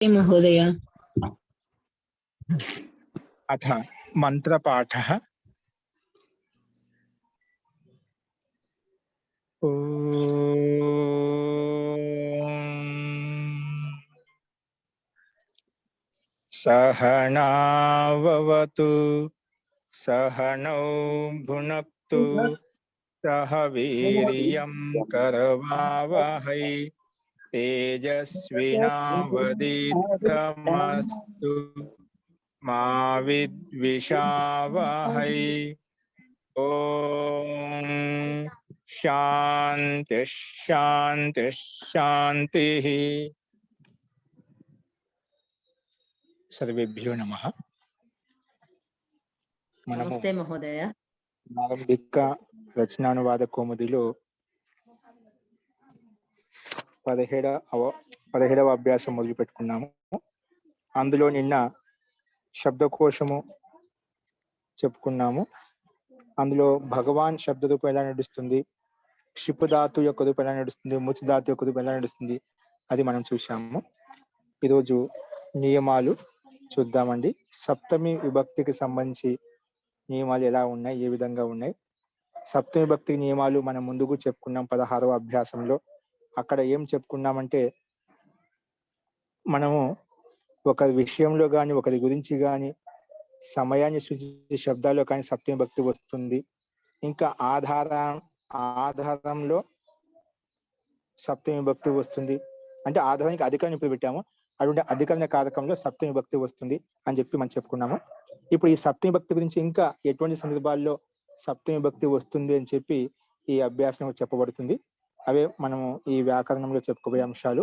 महोदय। अथ मंत्रपाठः। सहनाववतु सहनौ भुनक्तु सह वीर्यं करवावहै तेजस्विनावधीतमस्तु मा विद्विषावहै। ओम शांति शांति शांति। सर्वेभ्यो नमः। नमस्ते महोदय। ప్రారంభిక రచనానువాద కౌముదిలో 17వ అభ్యాసం మొదలు పెట్టుకున్నాము. అందులో నిన్న శబ్దకోశము చెప్పుకున్నాము. అందులో భగవాన్ శబ్ద రూపం ఎలా నడుస్తుంది, క్షిపధాతు యొక్క రూపం ఎలా నడుస్తుంది, ముచ్ధాతు యొక్క రూపం ఎలా నడుస్తుంది, అది మనం చూసాము. ఈరోజు నియమాలు చూద్దామండి. సప్తమి విభక్తికి సంబంధించి నియమాలు ఎలా ఉన్నాయి, ఏ విధంగా ఉన్నాయి. సప్తమి విభక్తి నియమాలు మనం ముందుకు చెప్పుకున్నాం 16వ అభ్యాసంలో. అక్కడ ఏం చెప్పుకున్నామంటే, మనము ఒక విషయంలో కానీ ఒకరి గురించి కానీ సమయాన్ని సూచించే శబ్దాల్లో కానీ సప్తమి విభక్తి వస్తుంది. ఇంకా ఆధారంలో సప్తమి విభక్తి వస్తుంది. అంటే ఆధారానికి అధికరణ ఇప్పుడు పెట్టాము, అటువంటి అధికరణ కారకంలో సప్తమి విభక్తి వస్తుంది అని చెప్పి మనం చెప్పుకున్నాము. ఇప్పుడు ఈ సప్తమి విభక్తి గురించి ఇంకా ఎటువంటి సందర్భాల్లో సప్తమి విభక్తి వస్తుంది అని చెప్పి ఈ అభ్యాసంలో చెప్పబడుతుంది. అవే మనము ఈ వ్యాకరణంలో చెప్పుకోబోయే అంశాలు.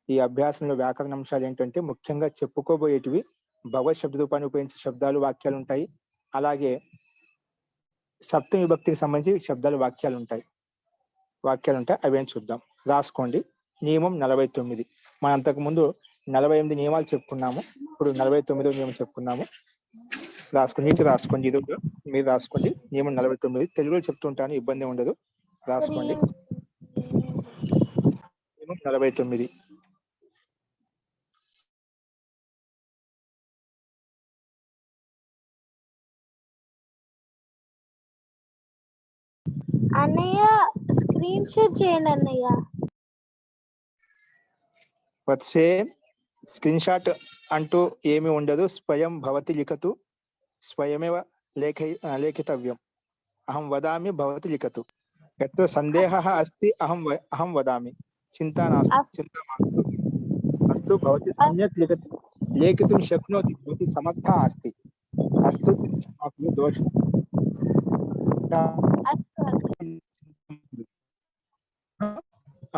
ఈ అభ్యాసంలో వ్యాకరణ అంశాలు ఏంటంటే, ముఖ్యంగా చెప్పుకోబోయేటివి భగవత్ శబ్ద రూపాన్ని ఉపయోగించే శబ్దాలు, వాక్యాలు ఉంటాయి. అలాగే సప్తమి విభక్తికి సంబంధించి శబ్దాలు, వాక్యాలు ఉంటాయి. అవేం చూద్దాం. రాసుకోండి. నియమం 49. మనం అంతకుముందు 48 నియమాలు చెప్పుకున్నాము. ఇప్పుడు 49వ నియమం చెప్పుకున్నాము. రాసుకోండి, నీటి రాసుకోండి. ఇది మీరు రాసుకోండి. నియమం 49 తెలుగులో చెప్తుంటాను, ఇబ్బంది ఉండదు. రాసుకోండి. నియమం 49. అన్నయ్య స్క్రీన్ షేర్ చేయండి అన్నయ్య. వచ్చే స్క్రీన్ షాట్ అంటూ ఏమి ఉండదు. స్వయం భవతి లిఖతు, స్వయమేవ లేఖితవ్యం. అహం వదామి భవతి లిఖతు. ఎత్ర సందేహः अस्ति అహం వదామి. చింతా నాస్తి. అస్తు భవతి సమ్యక్ లిఖతు, లేఖితుం శక్నోతి, భవతి సమర్థా అస్తి. అస్తు దోషం.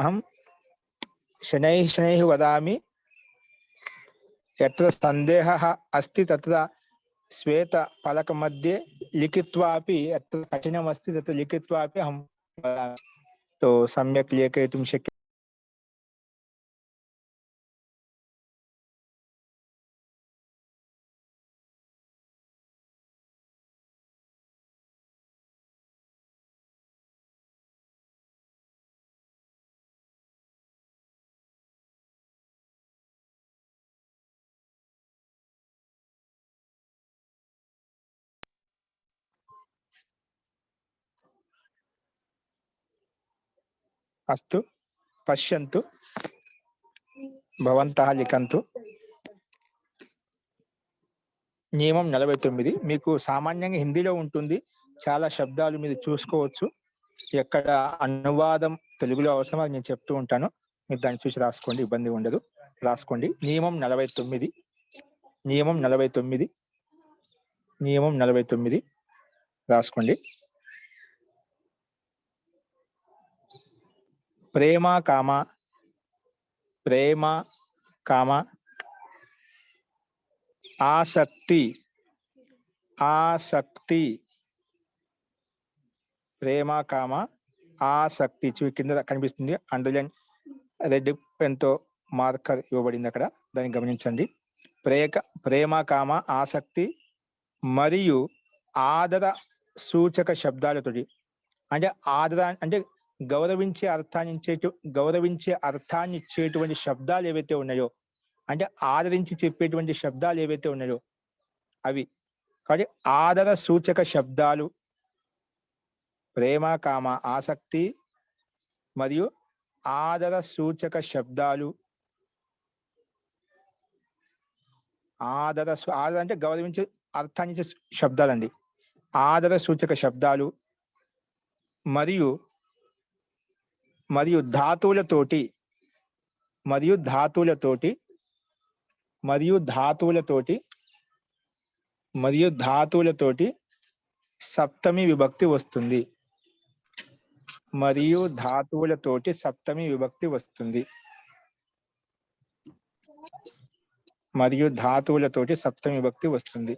అహం శనైः వదామి. यत्र संदेहः अस्ति तत्र श्वेत फलक मध्ये लिखित्वापि, यत्र कठिनम् अस्ति तत्र लिखित्वापि अहं वदामि. तो सम्यक् लेखयितुं शक्यते. अस्तु, पश्यन्तु, भवन्तः लिखन्तु. నియమం 49 మీకు సామాన్యంగా హిందీలో ఉంటుంది. చాలా శబ్దాలు మీరు చూసుకోవచ్చు. ఎక్కడ అనువాదం తెలుగులో అవసరం అది నేను చెప్తూ ఉంటాను. మీరు దాన్ని చూసి రాసుకోండి, ఇబ్బంది ఉండదు. రాసుకోండి. నియమం 49. నియమం 49. నియమం 49 రాసుకోండి. ప్రేమ కామ, ప్రేమ కామ, ఆసక్తి, ఆసక్తి, ప్రేమ కామ ఆసక్తి. కింద కనిపిస్తుంది అండర్లైన్ రెడ్ పెన్తో మార్కర్ ఇవ్వబడింది అక్కడ, దాన్ని గమనించండి. ప్రేమ కామ ఆసక్తి మరియు ఆదర సూచక శబ్దాలతోటి, అంటే ఆదర అంటే గౌరవించే అర్థాన్ని ఇచ్చేటువంటి శబ్దాలు ఏవైతే ఉన్నాయో అంటే ఆదరించి చెప్పేటువంటి శబ్దాలు ఏవైతే ఉన్నాయో అవి. కాబట్టి ఆదర సూచక శబ్దాలు ప్రేమ, కామ, ఆసక్తి మరియు ఆదర సూచక శబ్దాలు. ఆదర అంటే గౌరవించే అర్థాన్ని ఇచ్చే శబ్దాలండి. ఆదర సూచక శబ్దాలు మరియు మరియు ధాతువులతోటి మరియు ధాతువులతోటి మరియు ధాతువులతోటి మరియు ధాతువులతోటి సప్తమి విభక్తి వస్తుంది. మరియు ధాతువులతోటి సప్తమి విభక్తి వస్తుంది. మరియు ధాతువులతోటి సప్తమి విభక్తి వస్తుంది.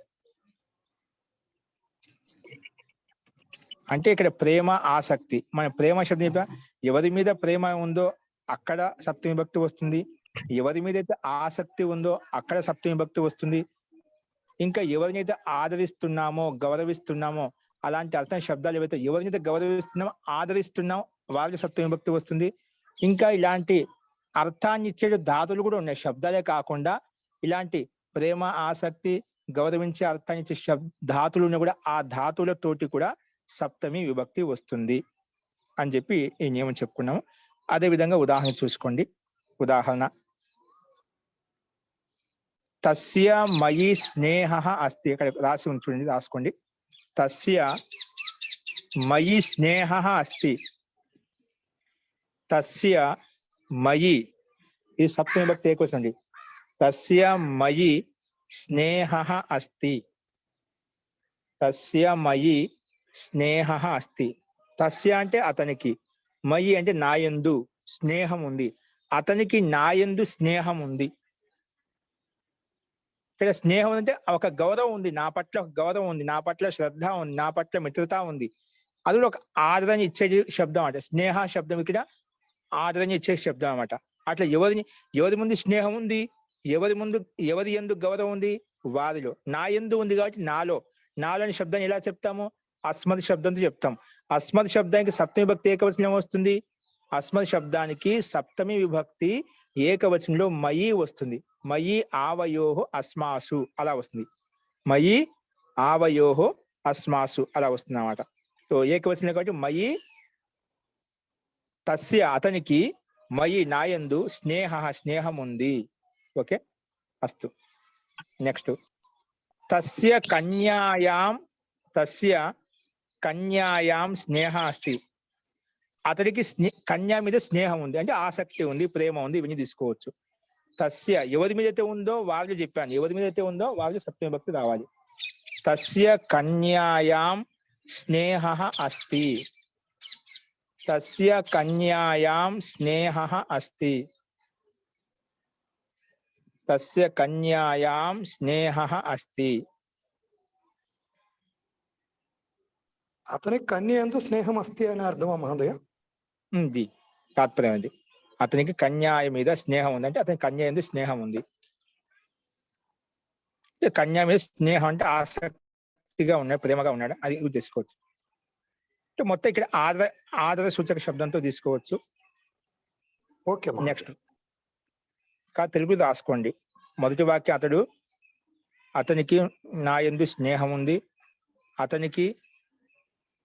అంటే ఇక్కడ ప్రేమ, ఆసక్తి. మన ప్రేమ శబ్దం ఎవరి మీద ప్రేమ ఉందో అక్కడ సప్తమి విభక్తి వస్తుంది. ఎవరి మీద అయితే ఆసక్తి ఉందో అక్కడ సప్తమి విభక్తి వస్తుంది. ఇంకా ఎవరినైతే ఆదరిస్తున్నామో, గౌరవిస్తున్నామో అలాంటి అర్థం శబ్దాలు ఏవైతే ఎవరినైతే గౌరవిస్తున్నామో, ఆదరిస్తున్నామో వాళ్ళకి సప్తమి విభక్తి వస్తుంది. ఇంకా ఇలాంటి అర్థాన్ని ఇచ్చే ధాతువులు కూడా ఉన్నాయి. శబ్దాలే కాకుండా ఇలాంటి ప్రేమ, ఆసక్తి, గౌరవించే అర్థాన్ని ఇచ్చే ధాతువులు కూడా ఆ ధాతువులతోటి కూడా సప్తమి విభక్తి వస్తుంది అని చెప్పి ఈ నియమం చెప్పుకున్నాము. అదే విధంగా ఉదాహరణ చూసుకోండి. ఉదాహరణ, తస్య మయి స్నేహ అస్తి. ఇక్కడ రాసి ఉంది చూడండి, రాసుకోండి. తస్య మయి స్నేహ అస్తి. తస్య మయి, ఇది సప్తమి విభక్తి ఏకవచనం అండి. తస్య మయి స్నేహ అస్తి. తస్య మయి స్నేహ అస్తి. తస్య అంటే అతనికి, మయి అంటే నాయందు స్నేహం ఉంది. అతనికి నాయందు స్నేహం ఉంది. ఇక్కడ స్నేహం అంటే ఒక గౌరవం ఉంది, నా పట్ల ఒక గౌరవం ఉంది, నా పట్ల శ్రద్ధ ఉంది, నా పట్ల మిత్రత ఉంది. అది కూడా ఒక ఆదరణ ఇచ్చే శబ్దం అన్నమాట. స్నేహ శబ్దం ఇక్కడ ఆదరణ ఇచ్చే శబ్దం అన్నమాట. అట్లా ఎవరి ముందు స్నేహం ఉంది, ఎవరి యందు గౌరవం ఉంది, వారిలో. నా యందు ఉంది కాబట్టి నాలో అని శబ్దాన్ని ఎలా చెప్తాము? అస్మత్ శబ్దంతో చెప్తాం. అస్మత్ శబ్దానికి సప్తమి విభక్తి ఏకవచనం వస్తుంది. అస్మత్ శబ్దానికి సప్తమి విభక్తి ఏకవచనంలో మయి వస్తుంది. మయి ఆవయోహో అస్మాసు అలా వస్తుంది. మయి ఆవయోహో అస్మాసు అలా వస్తుంది అన్నమాట. సో ఏకవచనం కాబట్టి మయి, తస్య అతనికి, మయి నాయందు, స్నేహం ఉంది. ఓకే, అస్తు. నెక్స్ట్, తస్య కన్యాయాం స్నేహ అస్తి. అతడికి కన్యా మీద స్నేహం ఉంది, అంటే ఆసక్తి ఉంది, ప్రేమ ఉంది, ఇవన్నీ తీసుకోవచ్చు. తస్య ఎవరి మీద అయితే ఉందో వాళ్ళు చెప్పాను, ఎవరి మీద అయితే ఉందో వాళ్ళు సప్తమి విభక్తి రావాలి. తస్య కన్యాయాం స్నేహ అస్తి. తస్య కన్యాయాం స్నేహ అస్తి. తస్య కన్యాయాం స్నేహ అస్తి. అతనికి కన్య ఎందు స్నేహం అస్తి అని అర్థమా మహోదయ? ఉంది, తాత్పర్యం అది. అతనికి కన్యాయ మీద స్నేహం ఉంది అంటే అతనికి కన్య ఎందు స్నేహం ఉంది. కన్యా మీద స్నేహం అంటే ఆసక్తిగా ఉన్నాడు, ప్రేమగా ఉన్నాడు, అది తీసుకోవచ్చు. మొత్తం ఇక్కడ ఆదర సూచక శబ్దంతో తీసుకోవచ్చు. ఓకే. నెక్స్ట్ తెలుగు రాసుకోండి. మొదటి వాక్యం, అతనికి నా యందు స్నేహం ఉంది. అతనికి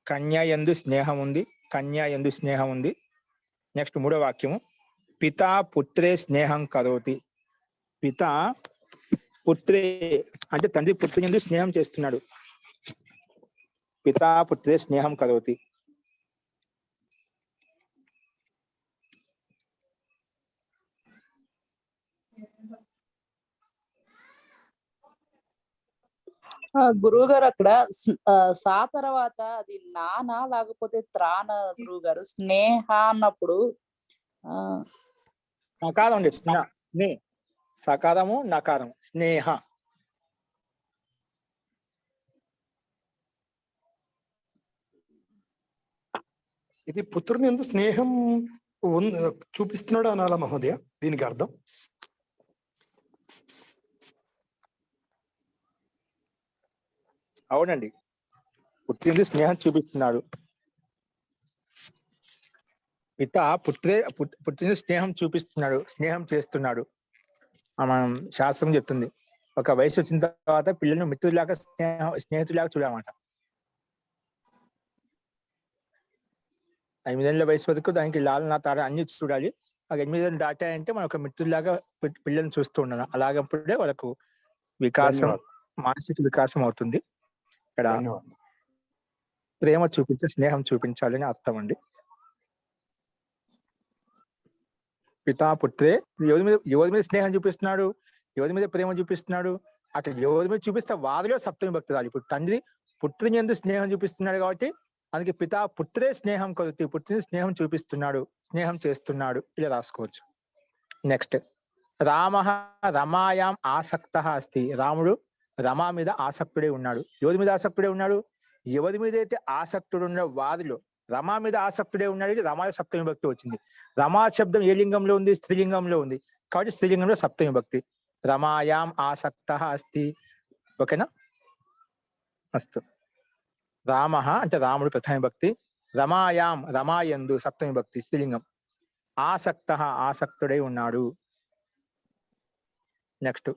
కన్యా యందు స్నేహం ఉంది. కన్యా యందు స్నేహం ఉంది. నెక్స్ట్ మూడో వాక్యము, పితా పుత్రే స్నేహం కరోతి. పితా పుత్రే అంటే తండ్రి పుత్రుని యందు స్నేహం చేస్తున్నాడు. పితా పుత్రే స్నేహం కరోతి. గురువు గారు అక్కడ సా తర్వాత అది నానా లేకపోతే త్రాన గురువు గారు? స్నేహ అన్నప్పుడు నకారం అండి. స్నే సకారము నకారం స్నేహ. ఇది పుత్రుని ఎందు స్నేహం చూపిస్తున్నాడు అనాలా మహోదయ దీనికి అర్థం? అవునండి, పుత్రుని స్నేహం చూపిస్తున్నాడు. పిత పుత్రుని స్నేహం చూపిస్తున్నాడు, స్నేహం చేస్తున్నాడు. మనం శాస్త్రం చెప్తుంది, ఒక వయసు వచ్చిన తర్వాత పిల్లలను మిత్రులాగా స్నేహితులాగా చూడాలన్నమాట. 8 ఏళ్ళ వయసు వరకు దానికి లాలన తార అన్ని చూడాలి. ఆ 8 ఏళ్ళు దాటాయంటే మనం ఒక మిత్రులాగా పిల్లల్ని చూస్తూ ఉండాలి. అలాగప్పుడే వాళ్ళకు వికాసం, ధన్యవాదాలు. మానసిక వికాసం అవుతుంది. ఇక్కడ ధన్యవాదాలు. ప్రేమ చూపించి స్నేహం చూపించాలని అర్థం అండి. పితా పుత్రే, ఎవరి మీద స్నేహం చూపిస్తున్నాడు, ఎవరి మీద ప్రేమ చూపిస్తున్నాడు, అట్లా ఎవరి మీద చూపిస్తే వారిలో సప్తమి భక్తి రాలి. ఇప్పుడు తండ్రి పుత్రుని యందు స్నేహం చూపిస్తున్నాడు కాబట్టి అందుకే పితా పుత్రే స్నేహం కలుగుతుంది, పుత్రుని స్నేహం చూపిస్తున్నాడు, స్నేహం చేస్తున్నాడు, ఇలా రాసుకోవచ్చు. నెక్స్ట్, రామ రమాయాం ఆసక్త అస్తి. రాముడు రమా మీద ఆసక్తుడే ఉన్నాడు. ఎవరి మీద ఆసక్తుడే ఉన్నాడు, ఎవరి మీద అయితే ఆసక్తుడు ఉన్న వారిలో రమా మీద ఆసక్తుడే ఉన్నాడు. రమా సప్తమి భక్తి వచ్చింది. రమా శబ్దం ఏ లింగంలో ఉంది, స్త్రీలింగంలో ఉంది కాబట్టి స్త్రీలింగంలో సప్తమి భక్తి. రమాయాం ఆసక్త అస్తి. ఓకేనా? అస్తు. రామ అంటే రాముడు ప్రథమ భక్తి, రమాయాం రమాయందు సప్తమి భక్తి స్త్రీలింగం, ఆసక్త ఆసక్తుడై ఉన్నాడు. నెక్స్ట్,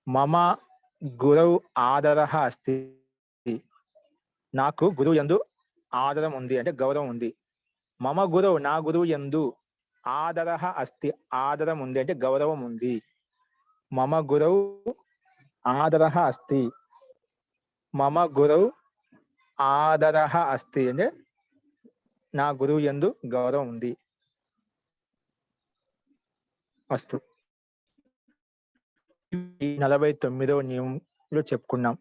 మమ గురవు ఆదర అస్తి. నాకు గురువు యందు ఆదరం ఉంది అంటే గౌరవం ఉంది. మమ గురువు నా గురువు యందు ఆదర అస్తి, ఆదరం ఉంది అంటే గౌరవం ఉంది. మమ గురవు ఆదర అస్తి, మమ గురవు ఆదర అస్తి అంటే నా గురువు యందు గౌరవం ఉంది. అస్తు. 49వ నియమంలో చెప్పుకున్నాం.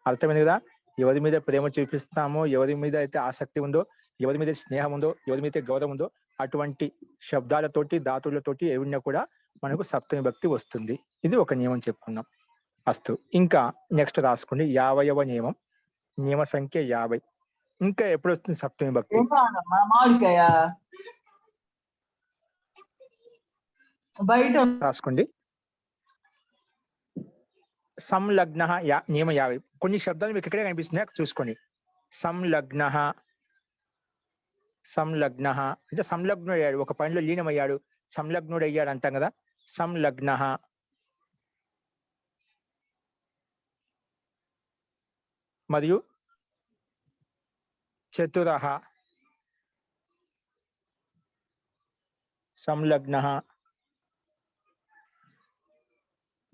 అర్థమైంది కదా? ఎవరి మీద ప్రేమ చూపిస్తామో, ఎవరి మీద అయితే ఆసక్తి ఉందో, ఎవరి మీద స్నేహం ఉందో, ఎవరి మీద గౌరవం ఉందో అటువంటి శబ్దాలతోటి ధాతువులతోటి ఏవిన్నా కూడా మనకు సప్తమి భక్తి వస్తుంది. ఇది ఒక నియమం చెప్పుకున్నాం. అస్తు. ఇంకా నెక్స్ట్ రాసుకోండి 50వ నియమం, నియమ సంఖ్య 50. ఇంకా ఎప్పుడు వస్తుంది సప్తమి భక్తి? రాసుకోండి. సంలగ్న నియమ 50. కొన్ని శబ్దాలు మీకు ఇక్కడే కనిపిస్తున్నాయి, చూసుకోండి. సంలగ్న, సంలగ్న అంటే సంలగ్నుడు అయ్యాడు, ఒక పనిలో లీనమయ్యాడు, సంలగ్నుడు అయ్యాడు అంటాం కదా. సంలగ్న, మరియు చతుర, సంలగ్న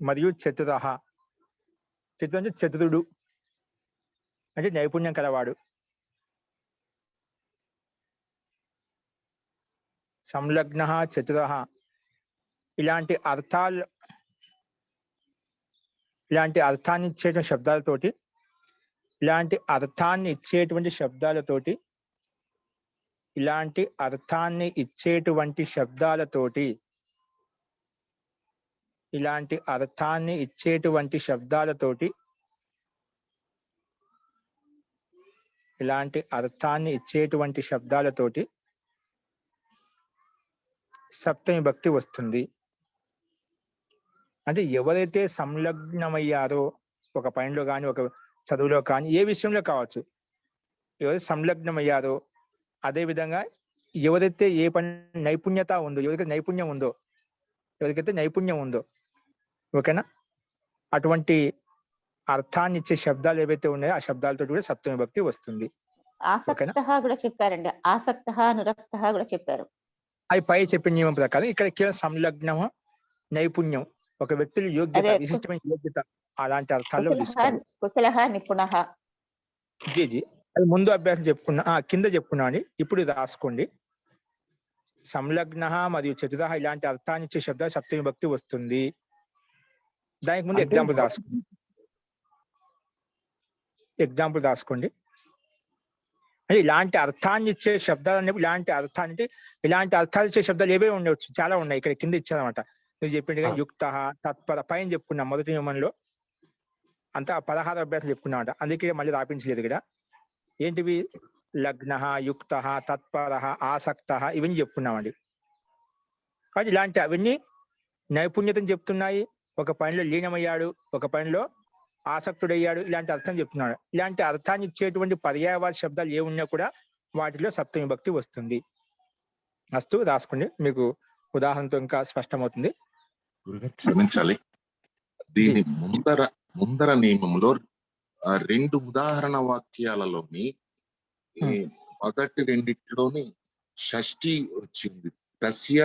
మరియు చతుర. చతురు అంటే చతురుడు అంటే నైపుణ్యం కలవాడు. సంలగ్న చతుర, ఇలాంటి అర్థాలు, ఇలాంటి అర్థాన్ని ఇచ్చేటువంటి శబ్దాలతోటి, ఇలాంటి అర్థాన్ని ఇచ్చేటువంటి శబ్దాలతోటి, ఇలాంటి అర్థాన్ని ఇచ్చేటువంటి శబ్దాలతోటి, ఇలాంటి అర్థాన్ని ఇచ్చేటువంటి శబ్దాలతోటి, ఇలాంటి అర్థాన్ని ఇచ్చేటువంటి శబ్దాలతోటి సప్తమి భక్తి వస్తుంది. అంటే ఎవరైతే సంలగ్నమయ్యారో, ఒక పనిలో కానీ, ఒక చదువులో కానీ, ఏ విషయంలో కావచ్చు, ఎవరైతే సంలగ్నమయ్యారో, అదే విధంగా ఎవరైతే ఏ పని నైపుణ్యత ఉందో, ఎవరికైతే నైపుణ్యం ఉందో, ఎవరికైతే నైపుణ్యం ఉందో, ఓకేనా, అటువంటి అర్థాన్ని ఇచ్చే శబ్దాలు ఏవైతే ఉన్నాయో ఆ శబ్దాలతో కూడా సప్తమి భక్తి వస్తుంది. ఆసక్త కూడా చెప్పారండి, ఆసక్త అనురక్త కూడా చెప్పారు. అవి పై చెప్పిన నియమం ప్రకారం ఇక్కడ కేవలం సంలగ్నం, నైపుణ్యం, ఒక వ్యక్తుల యోగ్యత, విశిష్టమైన యోగ్యత, అలాంటి అర్థాల్లో కుశల నిపుణ. జీ అది ముందు అభ్యాసం చెప్పుకున్నా, కింద చెప్పుకున్నా అండి. ఇప్పుడు ఇది రాసుకోండి. సంలగ్న మరియు చతుర ఇలాంటి అర్థాన్ని ఇచ్చే శబ్దాలు సప్తమి భక్తి వస్తుంది. దానికి ముందు ఎగ్జాంపుల్ రాసుకోండి. ఎగ్జాంపుల్ రాసుకోండి. అంటే ఇలాంటి అర్థాన్ని ఇచ్చే శబ్దాలు అనేవి, ఇలాంటి అర్థాలు ఇచ్చే శబ్దాలు ఏవే ఉండవచ్చు, చాలా ఉన్నాయి. ఇక్కడ కింద ఇచ్చారనమాట. మీరు చెప్పింది కానీ యుక్త, తత్పర పైన చెప్పుకున్నాం మొదటి నియమంలో, అంతా 16 అభ్యాసం చెప్పుకున్నామట. అందుకే మళ్ళీ రాపించలేదు ఇక్కడ. ఏంటివి? లగ్న, యుక్త, తత్పర, ఆసక్త, ఇవన్నీ చెప్పుకున్నామండి. కానీ ఇలాంటి అవన్నీ నైపుణ్యతను చెప్తున్నాయి. ఒక పనిలో లీనమయ్యాడు, ఒక పనిలో ఆసక్తుడయ్యాడు, ఇలాంటి అర్థం చెప్తున్నాడు. ఇలాంటి అర్థాన్ని ఇచ్చేటువంటి పర్యాయవాద శబ్దాలు ఏ ఉన్నా కూడా వాటిలో సప్తమి భక్తి వస్తుంది. అస్తు. రాసుకోండి, మీకు ఉదాహరణతో ఇంకా స్పష్టమవుతుంది. గురుగారు క్షమించాలి. దీని ముందర నియమంలో 2 ఉదాహరణ వాక్యాలలోని మొదటి రెండిట్లోని షష్ఠి వచ్చింది. తస్య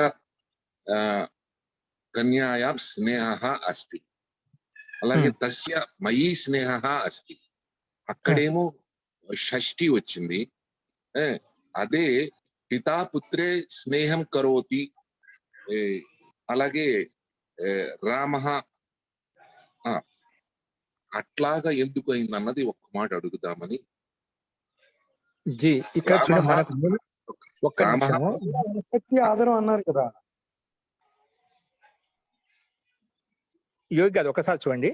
కన్యాయాం స్నేహ అస్తి, అలాగే తస్య మయీ స్నేహ అస్తి. అక్కడేమో షష్ఠి వచ్చింది. అదే పితా పుత్రే స్నేహం కరోతి, అలాగే రామ అట్లాగా ఎందుకు అయింది అన్నది ఒక్క మాట అడుగుదామని. జీ ఇక్కడ చూడండి, మనకు ఒక్క నిమిషము. ఆధారం అన్నారు కదా యోగి గారు, ఒకసారి చూడండి.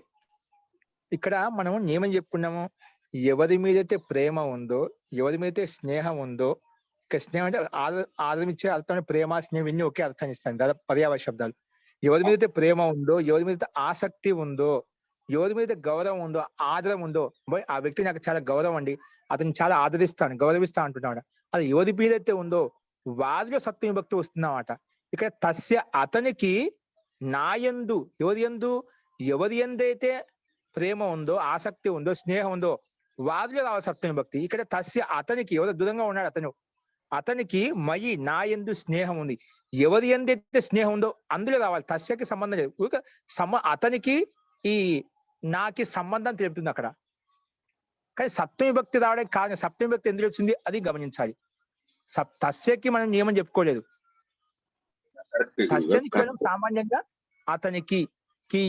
ఇక్కడ మనం నియమం చెప్పుకున్నాము, ఎవరి మీదైతే ప్రేమ ఉందో, ఎవరి మీదైతే స్నేహం ఉందో, ఇక స్నేహం అంటే ఆదరం ఇచ్చే అర్థం, ప్రేమ స్నేహం ఇన్ని ఒకే అర్థాన్ని ఇస్తాను, దాదాపు పర్యావరణ శబ్దాలు. ఎవరి మీదైతే ప్రేమ ఉందో, ఎవరి మీద ఆసక్తి ఉందో, ఎవరి మీద గౌరవం ఉందో, ఆదరం ఉందో, ఆ వ్యక్తి నాకు చాలా గౌరవం అండి, అతన్ని చాలా ఆదరిస్తాను, గౌరవిస్తా అంటున్నాడు. అది ఎవరి మీదైతే ఉందో వారిలో సప్తమి విభక్తి వస్తుందన్నమాట. ఇక్కడ తస్య అతనికి నాయందు, ఎవరి ఎందైతే ప్రేమ ఉందో, ఆసక్తి ఉందో, స్నేహం ఉందో వారిలో రావాలి సప్తమి విభక్తి. ఇక్కడ తస్య అతనికి, ఎవరు దూరంగా ఉన్నాడు అతనికి మయి నాయందు స్నేహం ఉంది, ఎవరి ఎందైతే స్నేహం ఉందో అందులో రావాలి. తస్యకి సంబంధం లేదు, అతనికి ఈ నాకి సంబంధం తెలుపుతుంది అక్కడ. కానీ సప్తమి విభక్తి రావడానికి కారణం, సప్తమి విభక్తి ఎందుకు వచ్చింది అది గమనించాలి. తస్యకి మనం నియమం చెప్పుకోలేదు. తస్యని కేవలం సామాన్యంగా అతనికి, కీ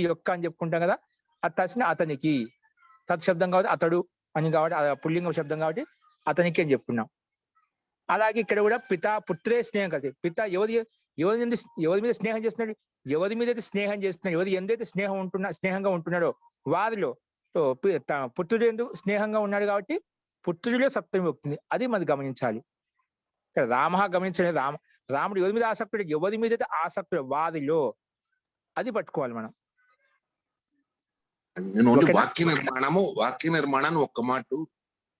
యొక్క అని చెప్పుకుంటాం కదా, ఆ తస్ని అతనికి, తత్ శబ్దం కాబట్టి అతడు అని కాబట్టి పుల్లింగ శబ్దం కాబట్టి అతనికి అని చెప్పుకున్నాం. అలాగే ఇక్కడ కూడా పితా పుత్రే స్నేహం కలిసి, పిత ఎవరి మీద స్నేహం చేస్తున్నాడు, ఎవరి మీద అయితే స్నేహం చేస్తున్నాడు, ఎవరి ఎందైతే స్నేహంగా ఉంటున్నాడో వారిలో పుత్రుడు ఎందుకు స్నేహంగా ఉన్నాడు కాబట్టి పుత్రుడిలో సప్తమి వస్తుంది, అది మనం గమనించాలి. ఇక్కడ రామ గమనించలేదు, రాముడు ఎవరి మీద ఆసక్తుడు, ఎవరి మీద అయితే ఆసక్తుడు వారిలో, అది పట్టుకోవాలి మనం. నేను వాక్య నిర్మాణాన్ని ఒక్క మాట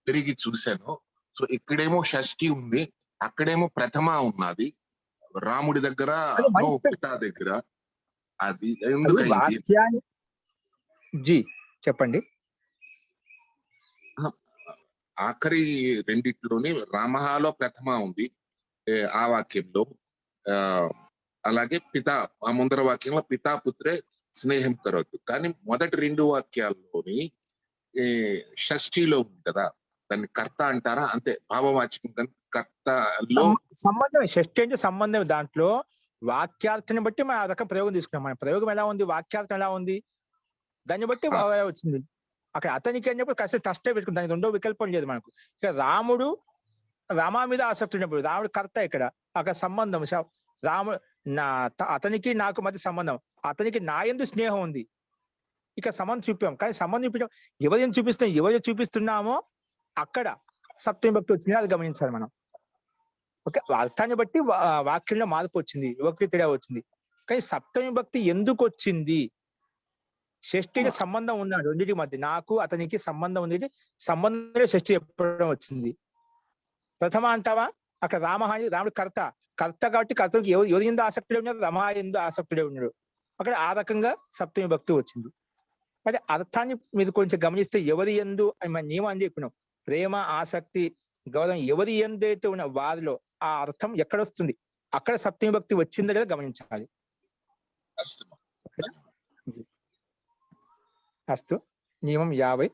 తిరిగి చూశాను. సో ఇక్కడేమో షష్ఠి ఉంది, అక్కడేమో ప్రథమ ఉన్నది, రాముడి దగ్గర పితా దగ్గర. అది ఎందుకైంది? జీ చెప్పండి. ఆఖరి రెండిట్లోని రామహాలో ప్రథమ ఉంది ఆ వాక్యంలో, అలాగే ఆ ముందర వాక్యంలో పితా పుత్రే స్నేహం కరోతు. కానీ మొదటి 2 వాక్యాల్లోని షష్ఠిలో ఉంది కదా, దాన్ని కర్త అంటారా? అంతే, భావవాచకం కర్తలో సంబంధం. షష్ఠి అంటే సంబంధం. దాంట్లో వాక్యార్థాన్ని బట్టి మనం ఆ రకం ప్రయోగం తీసుకున్నాం. మన ప్రయోగం ఎలా ఉంది, వాక్యార్థం ఎలా ఉంది, దాన్ని బట్టి వచ్చింది. అక్కడ అతనికి అని చెప్పి కాస్త కష్టం పెట్టుకుంది, దానికి రెండో వికల్పం లేదు మనకు. ఇక్కడ రామ మీద ఆసక్తి ఉన్నప్పుడు రాముడు కర్త, ఇక్కడ అక్కడ సంబంధం అతనికి నాకు మధ్య సంబంధం, అతనికి నా యందు స్నేహం ఉంది, ఇక సంబంధం చూపాం. కానీ సంబంధం చూపించాం, ఎవరు చూపిస్తున్నామో అక్కడ సప్తమి విభక్తి వచ్చింది, అది గమనించాలి మనం. ఓకే, అర్థాన్ని బట్టి వాక్యంలో మార్పు వచ్చింది, విభక్తి తేడా వచ్చింది. కానీ సప్తమి విభక్తి ఎందుకు వచ్చింది? షష్ఠికి సంబంధం ఉన్నాడు, రెండింటి మధ్య నాకు అతనికి సంబంధం ఉంది, సంబంధంలో షష్ఠి చెప్పడం వచ్చింది. ప్రథమ అంటావా, అక్కడ రాముడు కర్త కాబట్టి కర్తకి ఎవరి ఎందు ఆసక్తిలో ఉన్నాడు, రమ ఎందు ఆసక్తిలో ఉన్నాడు, అక్కడ ఆ రకంగా సప్తమి విభక్తి వచ్చింది. అంటే అర్థాన్ని మీరు కొంచెం గమనిస్తే ఎవరి ఎందు అని మన నియమం అని చెప్పినాం, ప్రేమ ఆసక్తి గౌరవం ఎవరి ఎందైతే ఉన్న వారిలో ఆ అర్థం ఎక్కడ వస్తుంది, అక్కడ సప్తమి విభక్తి వచ్చిందో లేదా గమనించాలి. అస్తు. నియమం 50.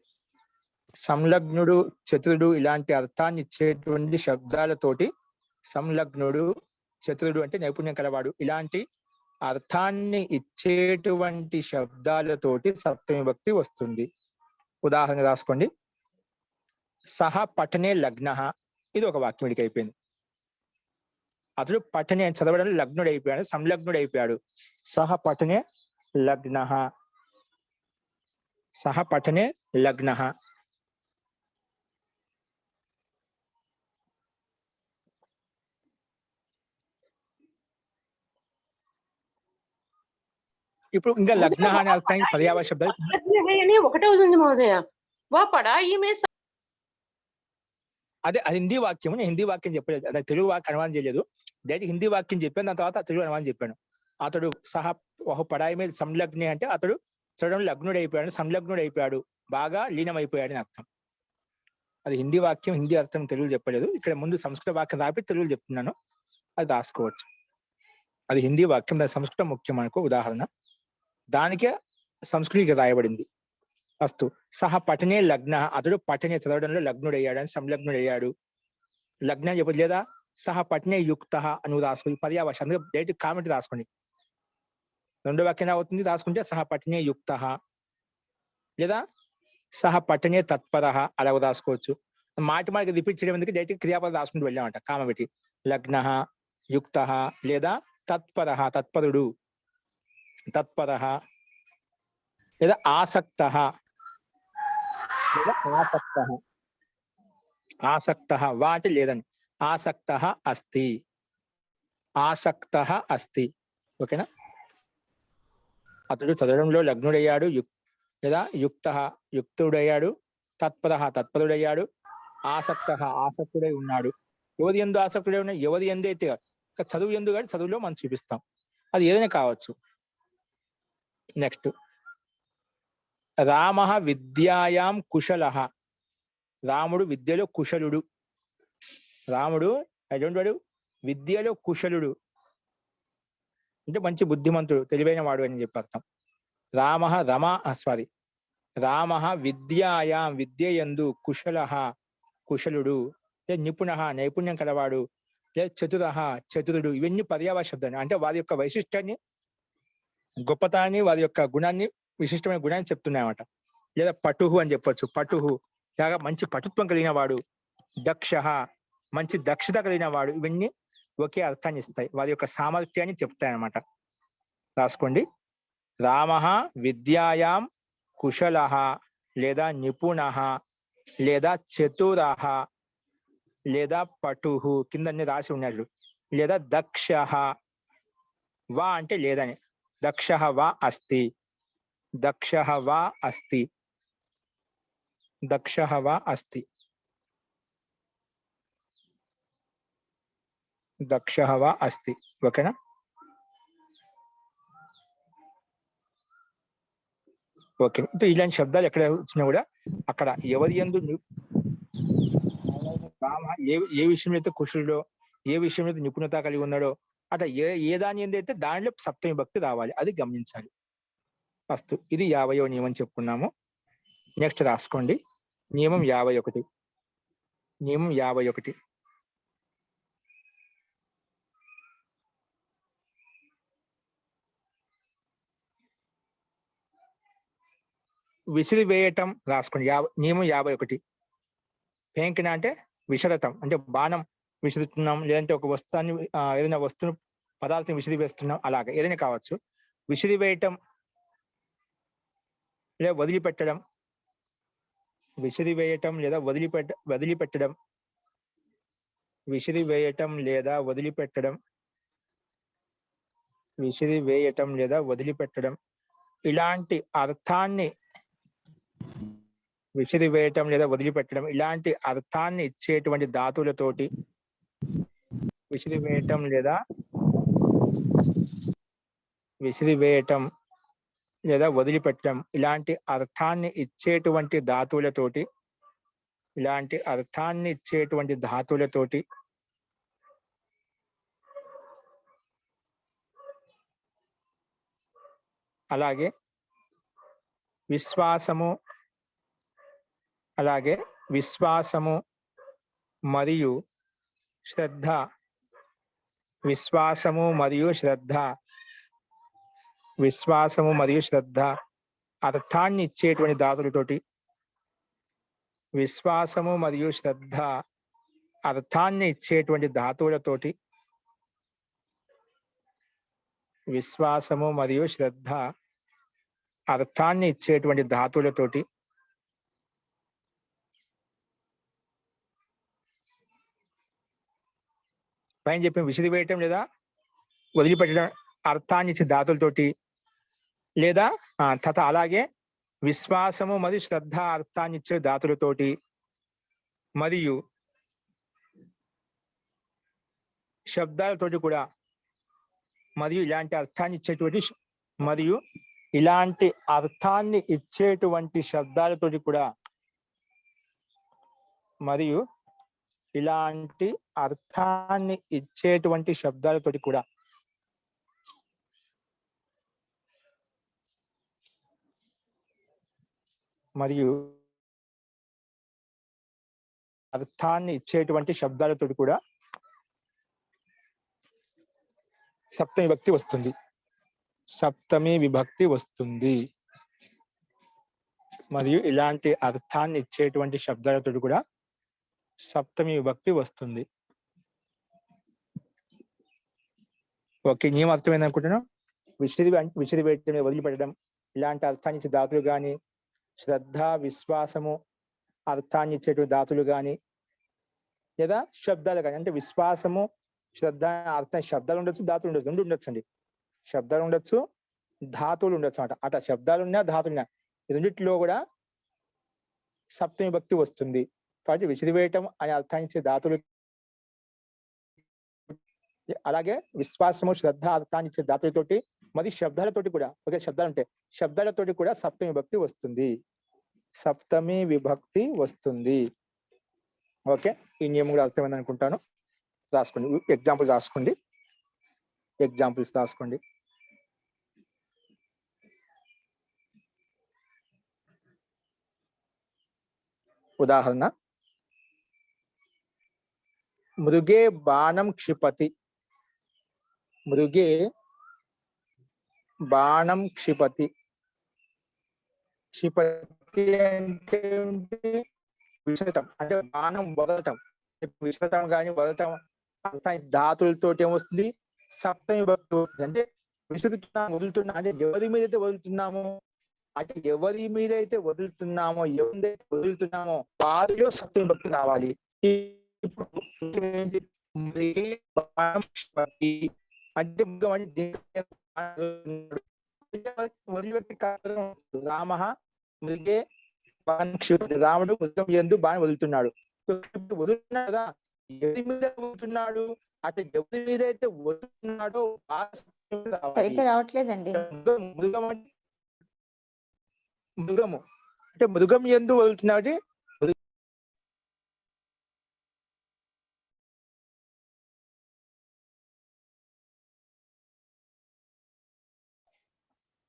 సంలగ్నుడు, చతురుడు ఇలాంటి అర్థాన్ని ఇచ్చేటువంటి శబ్దాలతోటి, సంలగ్నుడు, చతురుడు అంటే నైపుణ్యం కలవాడు, ఇలాంటి అర్థాన్ని ఇచ్చేటువంటి శబ్దాలతోటి సప్తమి విభక్తి వస్తుంది. ఉదాహరణ రాసుకోండి. సహ పఠనే లగ్న, ఇది ఒక వాక్యం ఇడికి అయిపోయింది. అతడు పఠనే చదవడం లగ్నుడు అయిపోయాడు, సంలగ్నుడు అయిపోయాడు. సహ పఠనే లగ్న, సహ పఠనే లగ్న. ఇప్పుడు ఇంకా లగ్న అనే అర్థానికి పర్యావరణ శబ్దాలు ఒకటే ఉంది మహోదయ. అదే అది హిందీ వాక్యం, నేను హిందీ వాక్యం చెప్పలేదు, అదే తెలుగు వాక్యం అనువాదం చేయలేదు, డైరెక్ట్ హిందీ వాక్యం చెప్పాను, దాని తర్వాత తెలుగు అనువాదం చెప్పాను. అతడు సహ ఒక పడాయి మీద సంలగ్నే అంటే అతడు చదవడం లగ్నుడు అయిపోయాడు, సంలగ్నుడు అయిపోయాడు, బాగా లీనమైపోయాడు అని అర్థం. అది హిందీ వాక్యం, హిందీ అర్థం తెలుగు చెప్పలేదు. ఇక్కడ ముందు సంస్కృత వాక్యం రాపి తెలుగు చెప్తున్నాను, అది రాసుకోవచ్చు. అది హిందీ వాక్యం, దాని సంస్కృతం ముఖ్యం అనుకో ఉదాహరణ. దానికే సంస్కృతికి రాయబడింది. అస్తు సహ పఠనే లగ్న, అతడు పఠనే చదవడంలో లగ్నుడయ్యాడు అని సంలగ్నుడయ్యాడు. లగ్న చెప్పదు, లేదా సహ పఠనే యుక్త అని రాసుకోండి, పర్యావశ అందుకే డైరెక్ట్ కామెంట్ రాసుకోండి. రెండో వాక్యం అవుతుంది రాసుకుంటే సహ పఠనే యుక్త, లేదా సహ పఠనే తత్పర అలా రాసుకోవచ్చు. మాటికి రిపీట్ చేయడం ఎందుకు, డైరెక్ట్ క్రియాపదం రాసుకుంటూ వెళ్ళామంట కామ పెట్టి. లగ్న యుక్త లేదా తత్పర, తత్పరుడు, తత్పర లేదా ఆసక్త, లేదా ఆసక్త. ఆసక్త వా అంటే లేదని, ఆసక్త అస్తి, ఆసక్త అస్తి. ఓకేనా. అతడు చదవడంలో లగ్నుడయ్యాడు, లేదా యుక్త యుక్తుడయ్యాడు, తత్పర తత్పరుడయ్యాడు, ఆసక్త ఆసక్తుడై ఉన్నాడు. ఎవరి ఎందు ఆసక్తుడై ఉన్నాడు, ఎవరి ఎందు అయితే చదువు ఎందు కానీ చదువులో మనం చూపిస్తాం, అది ఏదైనా కావచ్చు. నెక్స్ట్ రామ విద్యాయాం కుశల, రాముడు విద్యలో కుశలుడు. రాముడు ఎటువంటి వాడు, విద్యలో కుశలుడు అంటే మంచి బుద్ధిమంతుడు, తెలివైన వాడు అని చెప్పి అర్థం. రామ విద్యాయాం విద్యయందు కుశల కుశలుడు, లేదా నిపుణ నైపుణ్యం కలవాడు, లేదా చతురుడు. ఇవన్నీ పర్యావరణ శబ్దాన్ని అంటే వారి యొక్క వైశిష్ట్యాన్ని, గొప్పతనాన్ని, వారి యొక్క గుణాన్ని, విశిష్టమైన గుణాన్ని చెప్తున్నాయన్నమాట. లేదా పటుహు అని చెప్పొచ్చు, పటుహు లాగా మంచి పటుత్వం కలిగిన వాడు, దక్ష మంచి దక్షత కలిగిన వాడు. ఇవన్నీ ఒకే అర్థాన్ని ఇస్తాయి, వారి యొక్క సామర్థ్యాన్ని చెప్తాయన్నమాట. రాసుకోండి. రామ విద్యాయాం కుశల లేదా నిపుణ లేదా చతుర లేదా పటుహు, కింద రాసి ఉన్నట్లు, లేదా దక్ష వా అంటే లేదని, దక్ష వా అస్తి, దక్ష వా అస్తి, దక్ష వా అస్తి, దక్ష వా అస్తి. ఓకేనా. ఓకే. ఇలాంటి శబ్దాలు ఎక్కడ వచ్చినా కూడా అక్కడ ఎవరి యందు ఏ విషయంలో అయితే కుశలుడో, ఏ విషయంలో అయితే నిపుణత కలిగి ఉన్నాడో, అట్లా ఏ దాని ఎందు అయితే దానిలో సప్తమి భక్తి రావాలి, అది గమనించాలి. ఫస్ట్ ఇది 50వ నియమం చెప్పుకున్నాము. నెక్స్ట్ రాసుకోండి. నియమం 51. నియమం 51. విసిరివేయటం రాసుకోండి. నియమం 51. పేంకిన అంటే విసరటం, అంటే బాణం విసురుతున్నాం, లేదంటే ఒక వస్తువుని ఏదైనా వస్తువును పదార్థం విసిరి వేస్తున్నాం, అలాగా ఏదైనా కావచ్చు. విసిరివేయటం లేదా వదిలిపెట్టడం, విసిరివేయటం లేదా వదిలిపెట్టడం, విసిరివేయటం లేదా వదిలిపెట్టడం, విసిరివేయటం లేదా వదిలిపెట్టడం, ఇలాంటి అర్థాన్ని, విసిరివేయటం లేదా వదిలిపెట్టడం ఇలాంటి అర్థాన్ని ఇచ్చేటువంటి ధాతువులతోటి, విసిరివేయటం లేదా వదిలిపెట్టడం ఇలాంటి అర్థాన్ని ఇచ్చేటువంటి ధాతువులతోటి, ఇలాంటి అర్థాన్ని ఇచ్చేటువంటి ధాతువులతోటి అలాగే విశ్వాసము మరియు శ్రద్ధ, విశ్వాసము మరియు శ్రద్ధ అర్థాన్ని ఇచ్చేటువంటి ధాతులతోటి, విశ్వాసము మరియు శ్రద్ధ అర్థాన్ని ఇచ్చేటువంటి ధాతువులతోటి, విశ్వాసము మరియు శ్రద్ధ అర్థాన్ని ఇచ్చేటువంటి ధాతువులతోటి పైన చెప్పిన విసిరివేయటం లేదా వదిలిపెట్టడం అర్థాన్ని ఇచ్చే ధాతులతోటి, లేదా అలాగే విశ్వాసము మరియు శ్రద్ధ అర్థాన్ని ఇచ్చే ధాతులతోటి, మరియు శబ్దాలతోటి కూడా మరియు ఇలాంటి అర్థాన్ని ఇచ్చేటువంటి మరియు ఇలాంటి అర్థాన్ని ఇచ్చేటువంటి శబ్దాలతోటి కూడా మరియు ఇలాంటి అర్థాన్ని ఇచ్చేటువంటి శబ్దాలతోటి కూడా మరియు అర్థాన్ని ఇచ్చేటువంటి శబ్దాలతోటి కూడా సప్తమి విభక్తి వస్తుంది. సప్తమి విభక్తి వస్తుంది. మరియు ఇలాంటి అర్థాన్ని ఇచ్చేటువంటి శబ్దాలతోటి కూడా సప్తమి విభక్తి వస్తుంది. ఓకే, నియమం అర్థమైంది అనుకుంటున్నాం. విసిరి వేయటం, వదిలిపెట్టడం, ఇలాంటి అర్థాన్ని ఇచ్చే ధాతులు కానీ, శ్రద్ధ, విశ్వాసము అర్థాన్ని ఇచ్చేటువంటి ధాతులు కానీ, లేదా శబ్దాలు కానీ, అంటే విశ్వాసము, శ్రద్ధ అర్థం శబ్దాలు ఉండొచ్చు, ధాతులు ఉండొచ్చు, రెండు ఉండొచ్చు అండి. శబ్దాలు ఉండొచ్చు, ధాతువులు ఉండొచ్చు అన్నమాట. అట్లా శబ్దాలు ఉన్నా, ధాతులు ఉన్నా, ఈ రెండిట్లో కూడా సప్తమి విభక్తి వస్తుంది. కాబట్టి విసిరివేయటం అనే అర్థాన్ని ఇచ్చే ధాతులు, అలాగే విశ్వాసము, శ్రద్ధ అర్థాన్ని ఇచ్చే ధాతులతోటి, మరి శబ్దాలతోటి కూడా, ఓకే శబ్దాలు ఉంటాయి, శబ్దాలతోటి కూడా సప్తమి విభక్తి వస్తుంది. సప్తమి విభక్తి వస్తుంది. ఓకే, ఈ నియమం కూడా అర్థమైంది అనుకుంటాను. రాసుకోండి, ఎగ్జాంపుల్ రాసుకోండి, ఎగ్జాంపుల్స్ రాసుకోండి. ఉదాహరణ, మృగే బాణం క్షిపతి. మృగే బాణం క్షిపతి. క్షిపతి అంటే విసరటం, అంటే బాణం వదలటం. విసరటం కానీ వదలటం ధాతులతో ఏమొస్తుంది? సప్తమి విభక్తి వస్తుంది. అంటే విసురుతున్నాం, వదులుతున్నాం, అంటే ఎవరి మీద అయితే వదులుతున్నామో, అంటే ఎవరి మీద అయితే వదులుతున్నామో, ఎవరిదైతే వదులుతున్నామో వారిలో సప్తమి విభక్తి రావాలి. అంటే రామ మృగే రాముడు మృగం యందు బాణం వదులుతున్నాడు. వదులుతున్నాడు కదా, ఎవరి మీద వదులుతున్నాడు, అంటే ఎవరి మీద అయితే వదులుతున్నాడో రావట్లేదండి. మృగము అంటే మృగం యందు వదులుతున్నాడు.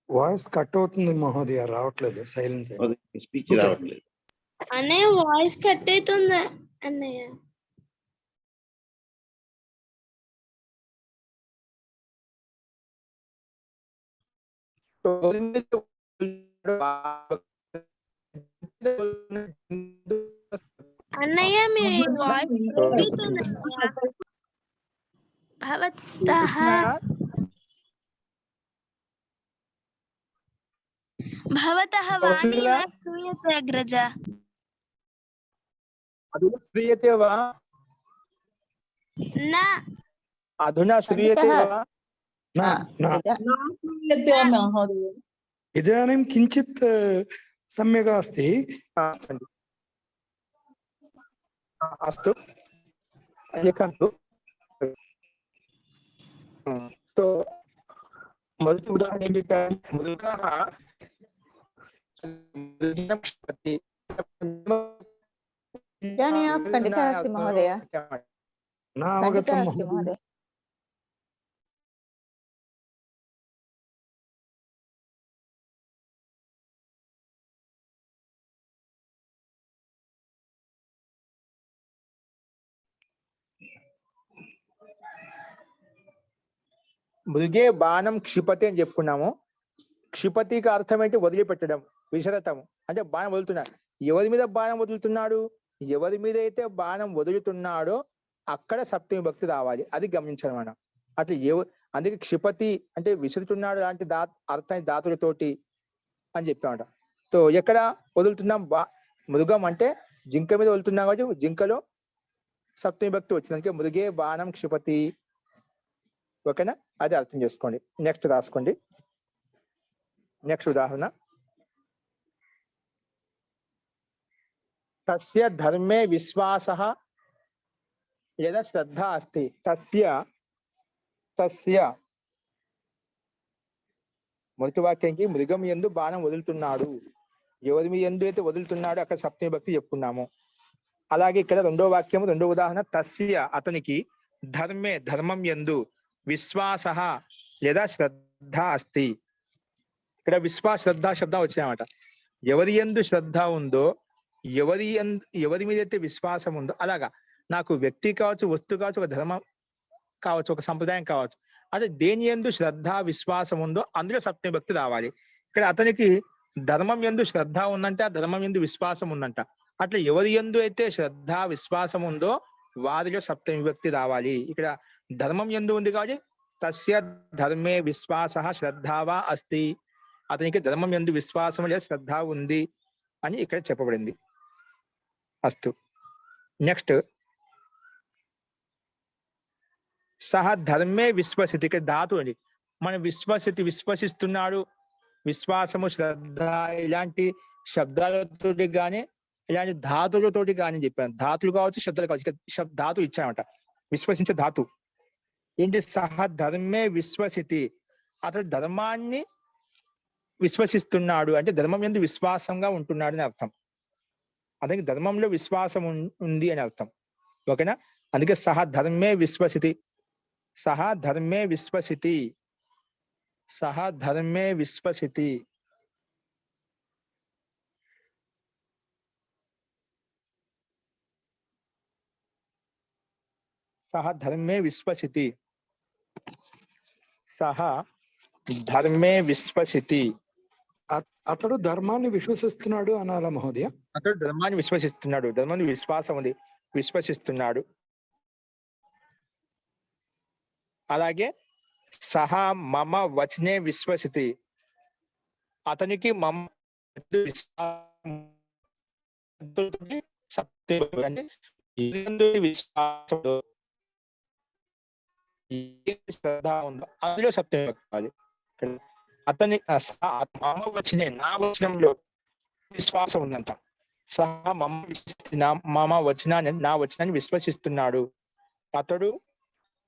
వాయిస్ కట్ అవుతుంది మహోదయ, రావట్లేదు, సైలెన్స్. స్పీచ్ రావట్లేదు అన్నయ్య, వాయిస్ కట్ అవుతుంది అన్నయ్య. అన్నయ్య మీ వాయిస్ భవతః భవతః వాణి న శ్రూయతే అగ్రజ. అధునా శ్రూయతే వా? నా అధునా శ్రూయతే వా? इदानीं किञ्चित् सम्यक् अस्ति. अस्तु, लिखन्तु. तो మొదటి ఉదాహరణ ఏం చెప్పారు? మృగః మృగం క్షిపతి. ఖండిత అస్తి మహోదయ, न अवगतं ఖండిత అస్తి మహోదయ. మృగే బాణం క్షిపతి అని చెప్పుకున్నాము. క్షిపతికి అర్థం ఏంటి? వదిలిపెట్టడం, విసరటం, అంటే బాణం వదులుతున్నాడు. ఎవరి మీద బాణం వదులుతున్నాడు? ఎవరి మీద అయితే బాణం వదులుతున్నాడో అక్కడ సప్తమి విభక్తి రావాలి. అది గమనించాలన్నమాట. అట్లా అందుకే క్షిపతి అంటే విసురుతున్నాడు లాంటి అర్థం ధాతులతోటి అని చెప్పామట. సో ఎక్కడ వదులుతున్నాం? మృగం అంటే జింక మీద వదులుతున్నాం కాబట్టి జింకలో సప్తమి విభక్తి వచ్చింది. అందుకే మృగే బాణం క్షిపతి. ఓకేనా? అది అర్థం చేసుకోండి. నెక్స్ట్ రాసుకోండి. నెక్స్ట్ ఉదాహరణ, తస్య ధర్మే విశ్వాసః లేదా శ్రద్ధ అస్తి. తస్య మొదటి వాక్యానికి మృగం యందు బాణం వదులుతున్నాడు, ఎవరి మీ యందు అయితే వదులుతున్నాడో అక్కడ సప్తమి భక్తి చెప్పుకున్నాము. అలాగే ఇక్కడ రెండో వాక్యం, రెండో ఉదాహరణ, తస్య అతనికి ధర్మం యందు విశ్వాస లేదా శ్రద్ధ అస్తి. ఇక్కడ శ్రద్ధ శబ్దం వచ్చాయన్నమాట. ఎవరి యందు శ్రద్ధ ఉందో, ఎవరి మీద అయితే విశ్వాసం ఉందో, అలాగా నాకు వ్యక్తి కావచ్చు, వస్తువు కావచ్చు, ఒక ధర్మం కావచ్చు, ఒక సంప్రదాయం కావచ్చు, అంటే దేని యందు శ్రద్ధ విశ్వాసం ఉందో అందులో సప్తమి భక్తి రావాలి. ఇక్కడ అతనికి ధర్మం యందు శ్రద్ధ ఉందంటే ఆ ధర్మం యందు విశ్వాసం ఉందంట. అట్లా ఎవరి యందు అయితే శ్రద్ధ విశ్వాసం ఉందో వారిలో సప్తమి భక్తి రావాలి. ఇక్కడ ధర్మం యందు ఉంది కాబట్టి తస్య ధర్మే విశ్వాస శ్రద్ధావా అస్తి, అతనికి ధర్మం యందు విశ్వాసం లేదా శ్రద్ధ ఉంది అని ఇక్కడ చెప్పబడింది. అస్తు. నెక్స్ట్, సహ ధర్మే విశ్వసితి. ఇక్కడ ధాతు అండి. మన విశ్వసిస్తున్నాడు, విశ్వాసము, శ్రద్ధ ఇలాంటి శబ్దాలతోటి కానీ ఇలాంటి ధాతులతోటి కానీ చెప్పాను. ధాతులు కావచ్చు, శబ్దాలు కావచ్చు. ఇక్కడ ధాతు ఇచ్చామట, విశ్వసించే ధాతు ఏంటి? సహ ధర్మే విశ్వసితి, అతడు ధర్మాన్ని విశ్వసిస్తున్నాడు అంటే ధర్మం యందు విశ్వాసంగా ఉంటున్నాడు అని అర్థం. అతనికి ధర్మంలో విశ్వాసం ఉంది అని అర్థం. ఓకేనా? అందుకే సహ ధర్మే విశ్వసితి, సహ ధర్మే విశ్వసితి, సహ ధర్మే విశ్వసితి. సహ ధర్మే విశ్వసితి, సహ ధర్మే విశ్వసితి. అతడు ధర్మాన్ని విశ్వసిస్తున్నాడు అనాలా మహోదయ? అతడు ధర్మాన్ని విశ్వసిస్తున్నాడు, ధర్మాన్ని విశ్వాసం ఉంది, విశ్వసిస్తున్నాడు. అలాగే సహ మమ వచనే విశ్వసితి, అతనికి మమ శ్రద్ధ ఉందో అందులో సప్తమి భక్తి. అతని మమ వచనే, నా వచనంలో విశ్వాసం ఉందంట. సహ మమ వచనాన్ని, నా వచనాన్ని విశ్వసిస్తున్నాడు. అతడు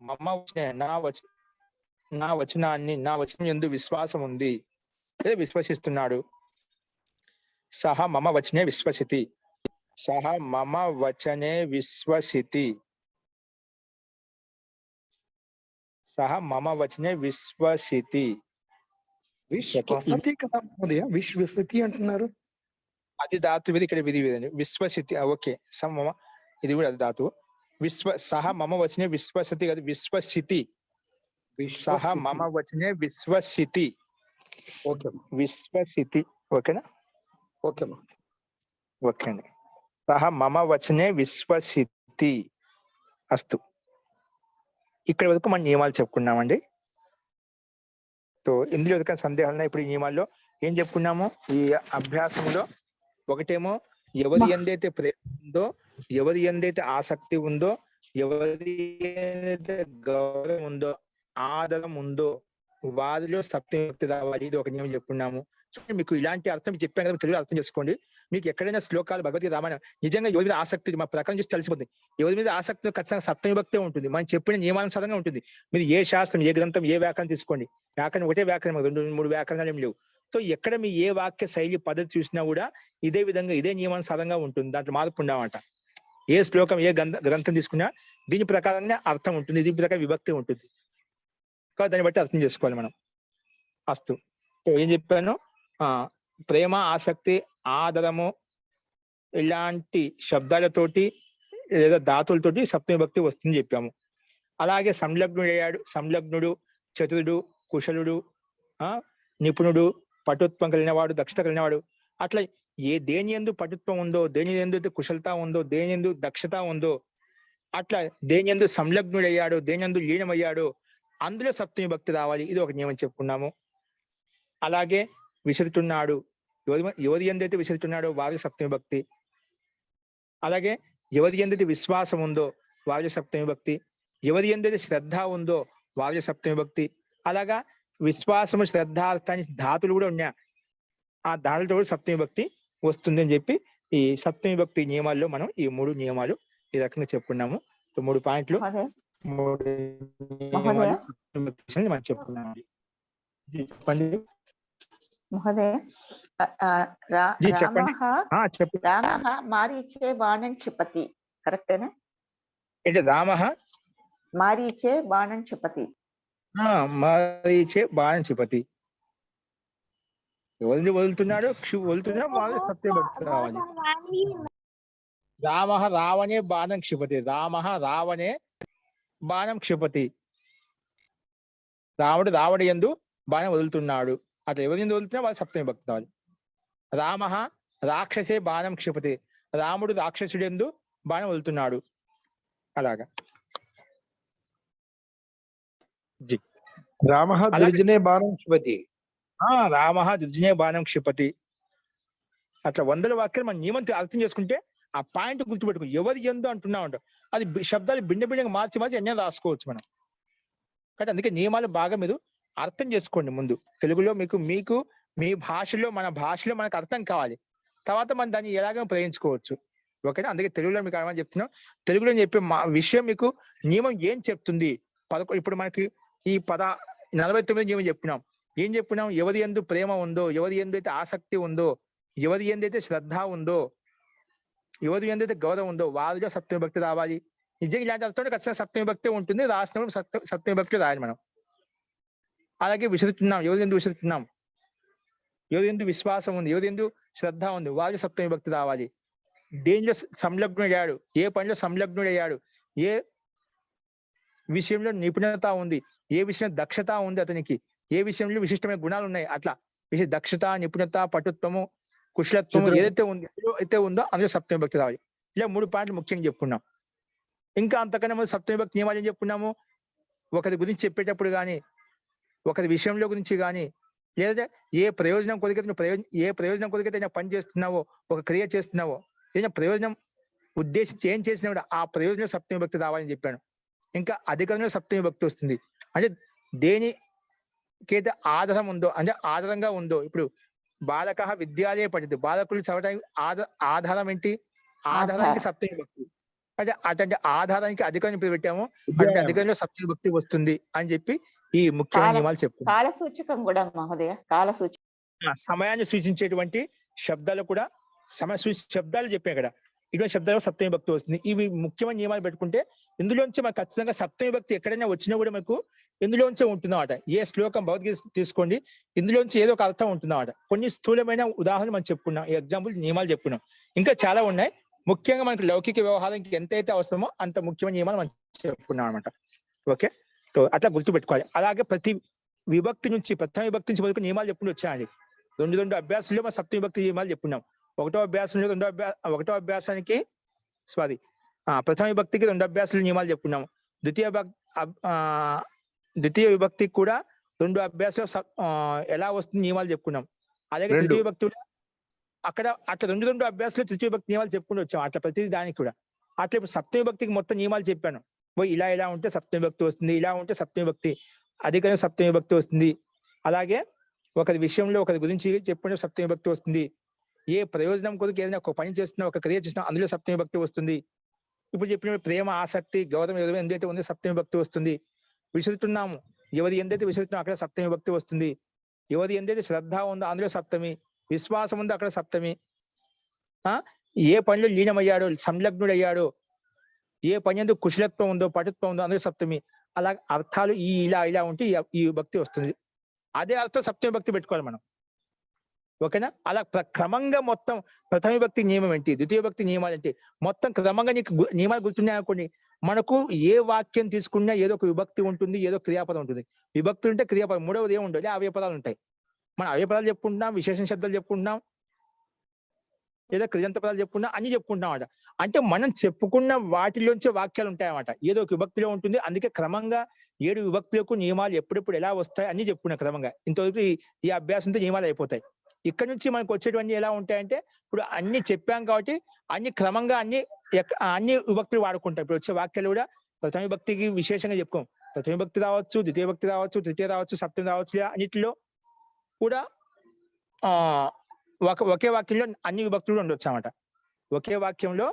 మమ వచనే, నా వచనాన్ని, నా వచనం యందు విశ్వాసం ఉంది, విశ్వసిస్తున్నాడు. సహ మమ వచనే విశ్వసితి, సహ మమ వచనే విశ్వసితి, సహ మమ వచనే విశ్వసితి. విశ్వసతి కదా మహోదయ, విశ్వసతి అంటున్నారు. అది ధాతు విధి, ఇక్కడ విధి విధి విశ్వసితి. ఓకే, మమ ఇది కూడా అది ధాతు. సహ మమ వచనే విశ్వసతి కదా, విశ్వసితి. సహ మమ వచనే విశ్వసితి. ఓకే, విశ్వసితి. ఓకేనా? ఓకే, ఓకే అండి. సహ మమ వచనే విశ్వసితి. అస్తు. ఇక్కడ వరకు మన నియమాలు చెప్పుకున్నామండి. సో ఇందులో ఎవరికైనా సందేహాలు ఇప్పుడు ఈ నియమాల్లో ఏం చెప్పుకున్నాము? ఈ అభ్యాసంలో ఒకటేమో ఎవరి ఎందైతే ప్రేమ ఉందో, ఎవరి ఎందైతే ఆసక్తి ఉందో, ఎవరి ఏదైతే గౌరవం ఉందో, ఆదరం ఉందో వారిలో సప్తమి భక్తి రావాలి. ఇది ఒక నియమం చెప్పుకున్నాము. సో మీకు ఇలాంటి అర్థం చెప్పాను కదా, తెలుగు అర్థం చేసుకోండి. మీకు ఎక్కడైనా శ్లోకాలు భగవద్గీత రామాయణం నిజంగా ఎవరి మీద ఆసక్తి మా ప్రకారం చూసి తెలిసిపోతుంది. ఎవరి మీద ఆసక్తి ఖచ్చితంగా సప్తమి భక్తే ఉంటుంది. మనం చెప్పిన నియమానుసారంగా ఉంటుంది. మీరు ఏ శాస్త్రం, ఏ గ్రంథం, ఏ వ్యాకరణం తీసుకోండి. వ్యాకరణం ఒకటే వ్యాకరణం, 2-3 వ్యాకరణాలు ఏం లేవు. సో ఎక్కడ మీ ఏ వాక్య శైలి పద్ధతి చూసినా కూడా ఇదే విధంగా, ఇదే నియమానుసారంగా ఉంటుంది. దాంట్లో మార్పు ఉండమాట. ఏ శ్లోకం, ఏ గ్రంథం తీసుకున్నా దీని ప్రకారంగా అర్థం ఉంటుంది, దీని ప్రకారం విభక్తి ఉంటుంది. కాబట్టి దాన్ని బట్టి అర్థం చేసుకోవాలి మనం. అస్తు. ఏం చెప్పాను? ప్రేమ, ఆసక్తి, ఆదరము ఇలాంటి శబ్దాలతోటి లేదా ధాతులతోటి సప్తమి భక్తి వస్తుంది చెప్పాము. అలాగే సంలగ్నుడు, చతురుడు, కుశలుడు, నిపుణుడు, పటుత్వం కలిగినవాడు, దక్షత కలిగినవాడు, అట్లా దేని యందు పటుత్వం ఉందో, దేని యందు కుశలత ఉందో, దేని యందు దక్షత ఉందో, అట్లా దేని యందు సంలగ్నుడయ్యాడో, దేని యందు లీనమయ్యాడో అందులో సప్తమి భక్తి రావాలి. ఇది ఒక నియమం చెప్పుకున్నాము. అలాగే విసురుతున్నాడు, ఎవరి ఎందైతే విసురుతున్నాడో వారి సప్తమి భక్తి. అలాగే ఎవరి ఎందైతే విశ్వాసం ఉందో వారి సప్తమి భక్తి, ఎవరి ఎందైతే శ్రద్ధ ఉందో వారి సప్తమి భక్తి. అలాగా విశ్వాసము, శ్రద్ధ అర్థాన్ని ధాతులు కూడా ఉన్నాయి. ఆ ధాతులతో కూడా సప్తమి భక్తి వస్తుంది అని చెప్పి ఈ సప్తమి భక్తి నియమాల్లో మనం ఈ 3 నియమాలు ఈ రకంగా చెప్పుకున్నాము. 3 పాయింట్లు, 3 నియమాలు సప్తమి భక్తి మనం చెప్పుకున్నాము. చెప్పండి. మహోదయ జీ చెప్పండి. చెప్పండి. రామ మారీచే బాణం క్షిపతి కరెక్టేనా? ఏంటి రామః మారీచే బాణం క్షిపతి. మారీచే బాణం క్షిపతి. ఎవరిని వదులుతున్నాడు? వదులుతున్నా మాది సత్యభక్తి రావాలి. రామః రావణే బాణం క్షిపతి. రామః రావణే బాణం క్షిపతి. రాముడు రావణ యందు బాణం వదులుతున్నాడు. అట్లా ఎవరి యందు వదులుతున్నా వాళ్ళు సప్తమి భక్తి రావాలి. రామః రాక్షసే బాణం క్షిపతి. రాముడు రాక్షసుడు యందు బాణం వదులుతున్నాడు. అలాగా జీ. రామః దుర్జనే బాణం క్షిపతి. రామః దుర్జనే బాణం క్షిపతి. అట్లా వందల వాక్యాలు మన నియమం అర్థం చేసుకుంటే ఆ పాయింట్ గుర్తుపెట్టుకో. ఎవరి ఎందు అంటున్నా ఉంటాం, అది శబ్దాలు భిన్న భిన్నంగా మార్చి ఎన్నో రాసుకోవచ్చు మనం. కాబట్టి అందుకే నియమాలు బాగా మీరు అర్థం చేసుకోండి ముందు. తెలుగులో మీకు మీ భాషలో మన భాషలో మనకు అర్థం కావాలి. తర్వాత మనం దాన్ని ఎలాగో ప్రయోగించుకోవచ్చు. ఓకేనా? అందుకే తెలుగులో మీకు ఏమని చెప్తున్నాం, తెలుగులో చెప్పే విషయం మీకు నియమం ఏం చెప్తుంది. ఇప్పుడు మనకి ఈ 49 నియమం చెప్పినాం. ఏం చెప్పినాం? ఎవరి యందు ప్రేమ ఉందో, ఎవరి యందు అయితే ఆసక్తి ఉందో, ఎవరి యందు అయితే శ్రద్ధ ఉందో, ఎవరి యందు అయితే గౌరవం ఉందో వారిలో సప్తమి భక్తి రావాలి. నిజంగా ఇలాంటి అర్థంలో ఖచ్చితంగా సప్తమి భక్తి ఉంటుంది. రాసినప్పుడు సప్తమి భక్తి రాయాలి మనం. అలాగే విసురుతున్నాం, ఎవరి యందు విసురుతున్నాం, ఎవరి యందు విశ్వాసం ఉంది, ఎవరి యందు శ్రద్ధ ఉంది, వారిలో సప్తమి భక్తి రావాలి. దేనిలో సంలగ్నుడయ్యాడు, ఏ పనిలో సంలగ్నుడయ్యాడు, ఏ విషయంలో నిపుణత ఉంది, ఏ విషయంలో దక్షత ఉంది అతనికి, ఏ విషయంలో విశిష్టమైన గుణాలు ఉన్నాయి, అట్లా దక్షత, నిపుణత, పటుత్వము, కుశలత్వము ఏదైతే ఉందో అందులో సప్తమి భక్తి రావాలి. ఇలా 3 పాయింట్లు ముఖ్యంగా చెప్పుకున్నాం. ఇంకా అంతకన్నా ముందు సప్తమి భక్తి నియమాలు ఏం చెప్పుకున్నాము? ఒకరి గురించి చెప్పేటప్పుడు కానీ, ఒకరి విషయంలో గురించి కానీ, లేదా ఏ ప్రయోజనం కొరికైతే పని చేస్తున్నావో, ఒక క్రియ చేస్తున్నావో, ఏదైనా ప్రయోజనం ఉద్దేశించి ఏం చేసినా ఆ ప్రయోజనం సప్తమి భక్తి రావాలని చెప్పాను. ఇంకా అధికంగా సప్తమి భక్తి వస్తుంది. అంటే దేనికైతే ఆధారం ఉందో, అంటే ఆధారంగా ఉందో. ఇప్పుడు బాలక విద్యాలయ పఠితి, బాలకులు చదవడానికి ఆధారం ఏంటి? ఆధారానికి సప్తమి భక్తి. అంటే అటువంటి ఆధారానికి అధికారం పెట్టాము, అటువంటి అధికారంలో సప్తమి భక్తి వస్తుంది అని చెప్పి ఈ ముఖ్యమైన నియమాలు చెప్తాం. కాల సూచకం కూడా మహోదయ, కాల సూచకం సమయాన్ని సూచించేటువంటి శబ్దాలు కూడా శబ్దాలు చెప్పాం ఇక్కడ. ఇటువంటి శబ్దాలు సప్తమి భక్తి వస్తుంది. ఇవి ముఖ్యమైన నియమాలు పెట్టుకుంటే ఇందులోంచి మనకు ఖచ్చితంగా సప్తమి భక్తి ఎక్కడైనా వచ్చినా కూడా మనకు ఇందులోంచే ఉంటుందన్నమాట. ఏ శ్లోకం భగవద్గీత తీసుకోండి, ఇందులోంచి ఏదో ఒక అర్థం ఉంటుందన్నమాట. కొన్ని స్థూలమైన ఉదాహరణలు మనం చెప్పుకున్నాం, ఎగ్జాంపుల్ నియమాలు చెప్పుకున్నాం. ఇంకా చాలా ఉన్నాయి. ముఖ్యంగా మనకు లౌకిక వ్యవహారానికి ఎంతైతే అవసరమో అంత ముఖ్యమైన నియమాలు మనం చెప్పుకున్నాం అనమాట. ఓకే, సో అట్లా గుర్తుపెట్టుకోవాలి. అలాగే ప్రతి విభక్తి నుంచి, ప్రథమ విభక్తి నుంచి వరకు నియమాలు చెప్పుకుంటూ వచ్చాయండి. రెండు అభ్యాసంలో మనం సప్తమి విభక్తి నియమాలు చెప్పుకున్నాం. ఒకటో అభ్యాసానికి ప్రథమ విభక్తికి 2 అభ్యాసాలు నియమాలు చెప్పుకున్నాము. ద్వితీయ విభక్తికి కూడా 2 అభ్యాసాలు ఎలా వస్తుంది నియమాలు చెప్పుకున్నాం. అలాగే తృతీయ విభక్తి అక్కడ అట్లా 2 అభ్యాసాలు తృతీయ విభక్తి నియమాలు చెప్పుకుంటూ వచ్చాం. అట్లా ప్రతి దానికి కూడా అట్లా ఇప్పుడు సప్తమి విభక్తికి మొత్తం నియమాలు చెప్పాను. ఇలా ఉంటే సప్తమి విభక్తి వస్తుంది, ఇలా ఉంటే సప్తమి విభక్తి, అధికంగా సప్తమి విభక్తి వస్తుంది. అలాగే ఒకరి విషయంలో ఒకరి గురించి చెప్పుకుంటే సప్తమి విభక్తి వస్తుంది. ఏ ప్రయోజనం కొరకు ఏదైనా ఒక పని చేస్తున్నా, ఒక క్రియ చేసినా అందులో సప్తమి భక్తి వస్తుంది. ఇప్పుడు చెప్పిన ప్రేమ, ఆసక్తి, గౌరవం ఎందైతే ఉందో సప్తమి భక్తి వస్తుంది. విసురుతున్నాము, ఎవరి ఎందైతే విసురుతున్నామో అక్కడ సప్తమి భక్తి వస్తుంది. ఎవరి ఎందైతే శ్రద్ధ ఉందో అందులో సప్తమి, విశ్వాసం ఉందో అక్కడ సప్తమి. ఏ పనిలో లీనమయ్యాడో, సంలగ్నుడయ్యాడో, ఏ పని ఎందుకు కుశలత్వం ఉందో, పటుత్వం ఉందో అందులో సప్తమి. అలా అర్థాలు ఇలా ఉంటే ఈ భక్తి వస్తుంది. అదే అర్థం సప్తమి భక్తి పెట్టుకోవాలి మనం. ఓకేనా? అలా క్రమంగా మొత్తం ప్రథమ విభక్తి నియమం ఏంటి, ద్వితీయ విభక్తి నియమాలు ఏంటి, మొత్తం క్రమంగా నీకు నియమాలు గుర్తున్నాయి అనుకోండి. మనకు ఏ వాక్యం తీసుకున్నా ఏదో ఒక విభక్తి ఉంటుంది, ఏదో క్రియాపదం ఉంటుంది. విభక్తి ఉంటే క్రియాపదం, మూడవది ఏమి ఉండదు, అవయ పదాలు ఉంటాయి. మనం అవయ పదాలు చెప్పుకుంటున్నాం, విశేషణ శబ్దాలు చెప్పుకుంటున్నాం, లేదా క్రియంత పదాలు చెప్పుకున్నా, అన్ని చెప్పుకుంటున్నాం అన్నమాట. అంటే మనం చెప్పుకున్న వాటిలోంచే వాక్యాలు ఉంటాయన్నమాట. ఏదో ఒక విభక్తిలో ఉంటుంది. అందుకే క్రమంగా 7 విభక్తులకు నియమాలు ఎప్పుడెప్పుడు ఎలా వస్తాయి అన్ని చెప్పుకున్నాం క్రమంగా. ఇంతవరకు ఈ అభ్యాసంతో నియమాలు అయిపోతాయి. ఇక్కడ నుంచి మనకు వచ్చేటువంటి ఎలా ఉంటాయంటే, ఇప్పుడు అన్ని చెప్పాం కాబట్టి అన్ని క్రమంగా అన్ని విభక్తులు వాడుకుంటాం. ఇప్పుడు వచ్చే వాక్యాలు కూడా ప్రథమ విభక్తికి విశేషంగా చెప్పుకోం. ప్రథమ విభక్తి రావచ్చు, ద్వితీయ విభక్తి రావచ్చు, తృతీయ రావచ్చు, సప్తమి రావచ్చు. అన్నిటిలో కూడా ఒకే వాక్యంలో అన్ని విభక్తులు కూడా ఉండొచ్చు అన్నమాట. ఒకే వాక్యంలో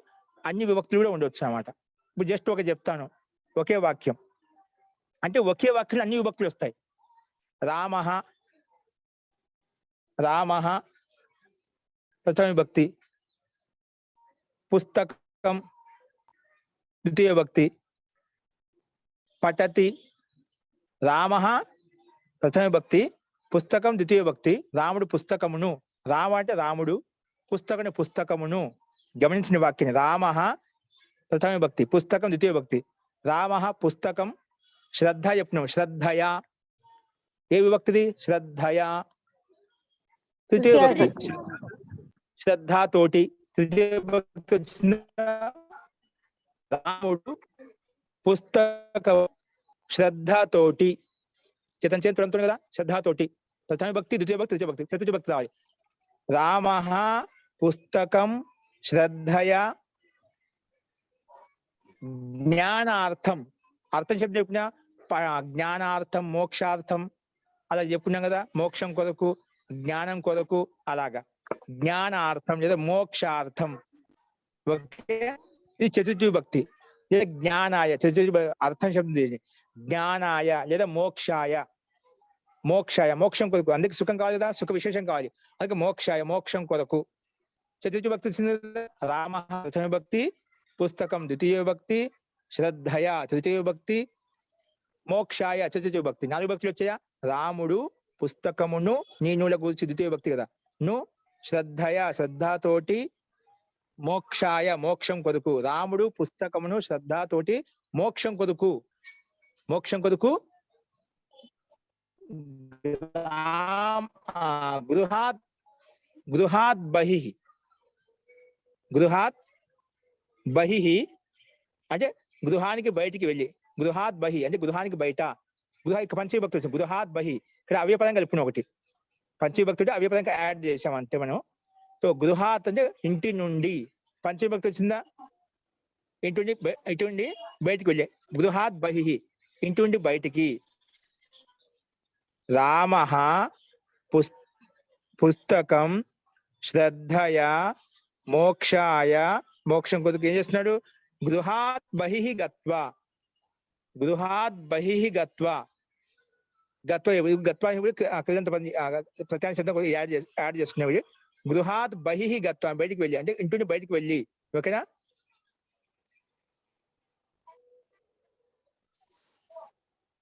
అన్ని విభక్తులు కూడా ఉండొచ్చు అన్నమాట. ఇప్పుడు జస్ట్ ఒక చెప్తాను, ఒకే వాక్యం అంటే ఒకే వాక్యంలో అన్ని విభక్తులు వస్తాయి. రామః, రామః ప్రథమ విభక్తి, పుస్తకం ద్వితీయ విభక్తి, పఠతి రామః ప్రథమ విభక్తి, పుస్తకం ద్వితీయ విభక్తి, రాముడు పుస్తకమును, రామ అంటే రాముడు, పుస్తకం పుస్తకమును. గమనించిన వాక్యం రామః ప్రథమ విభక్తి, పుస్తకం ద్వితీయ విభక్తి, రామః పుస్తకం, శ్రద్ధ చెప్పినాం శ్రద్ధయా, ఏ విభక్తిది శ్రద్ధయా, తృతీయ విభక్తి శ్రద్ధతోటి, తృతీయ విభక్తి వచ్చిన రాముడు పుస్తకం శ్రద్ధతోటి, చేతన్ చేతుడు కదా శ్రద్ధతోటి, ప్రథమ విభక్తి ద్వితీయ విభక్తి తృతీయ విభక్తి, చతుర్థ విభక్తి రావాలి. రామః పుస్తకం శ్రద్ధయా జ్ఞానార్థం, అర్థం శబ్దం చెప్పిన జ్ఞానార్థం మోక్షార్థం అలా చెప్పుకున్నాం కదా, మోక్షం కొరకు జ్ఞానం కొరకు అలాగా జ్ఞానార్థం లేదా మోక్షార్థం. ఓకే, ఇది చతుర్థ విభక్తి లేదా జ్ఞానాయ, చతుర్థ అర్థం శబ్దం ఇది జ్ఞానాయ లేదా మోక్షాయ, మోక్షాయ మోక్షం కొరకు, అందుకే సుఖం కావాలి కదా, సుఖ విశేషం కావాలి, అందుకే మోక్షాయ మోక్షం కొరకు. చతుర్థ విభక్తి రామ ప్రథమ విభక్తి, పుస్తకం ద్వితీయ విభక్తి, శ్రద్ధయ తృతీయ విభక్తి, మోక్షాయ చతుర్థ విభక్తి. 4 విభక్తులు వచ్చాయా, రాముడు పుస్తకమును, నీనుల గురించి ద్వితీయ విభక్తి కదా, ను శ్రద్ధయ శ్రద్ధతోటి, మోక్షాయ మోక్షం కొరకు, రాముడు పుస్తకమును శ్రద్ధతోటి మోక్షం కొరకు, మోక్షం కొరకు. గృహాత్ గృహాత్ బహిః, గృహాత్ బహిః అంటే గృహానికి బయటికి వెళ్ళి, గృహాత్ బహి అంటే గృహానికి బయట, గృహ పంచవిభక్తి వచ్చింది, గృహాత్ బహి ఇక్కడ అవ్యపదం కలిపిన ఒకటి, పంచవిభక్తుడు అవ్యపదంగా యాడ్ చేసాం అంటే మనం. సో గృహాత్ అంటే ఇంటి నుండి, పంచవిభక్తి వచ్చిందా, ఇంటి నుండి బయటికి వెళ్ళే, గృహాత్ బహి ఇంటి నుండి బయటికి. రామః పుస్తకం శ్రద్ధయా మోక్షాయ మోక్షం కొరకు ఏం చేస్తున్నాడు, గృహాత్ బహిః గత్వా, గృహాత్ బహిః గత్వా, గత్వా కృదంత ప్రత్యాన శబ్దం యాడ్ చేసుకునేవి, గృహాత్ బహిః గత్వా బయటికి వెళ్ళి అంటే ఇంటి బయటికి వెళ్ళి. ఓకేనా,